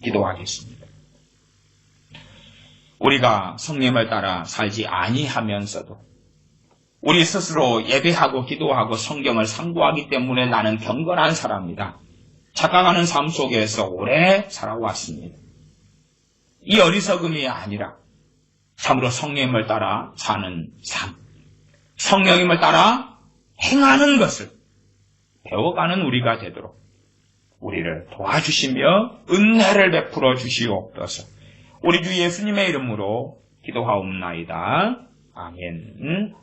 기도하겠습니다. 우리가 성령을 따라 살지 아니하면서도 우리 스스로 예배하고 기도하고 성경을 상고하기 때문에 나는 경건한 사람이다. 착각하는 삶 속에서 오래 살아왔습니다. 이 어리석음이 아니라 참으로 성령을 따라 사는 삶, 성령님을 따라 행하는 것을 배워가는 우리가 되도록 우리를 도와주시며 은혜를 베풀어 주시옵소서. 우리 주 예수님의 이름으로 기도하옵나이다. 아멘.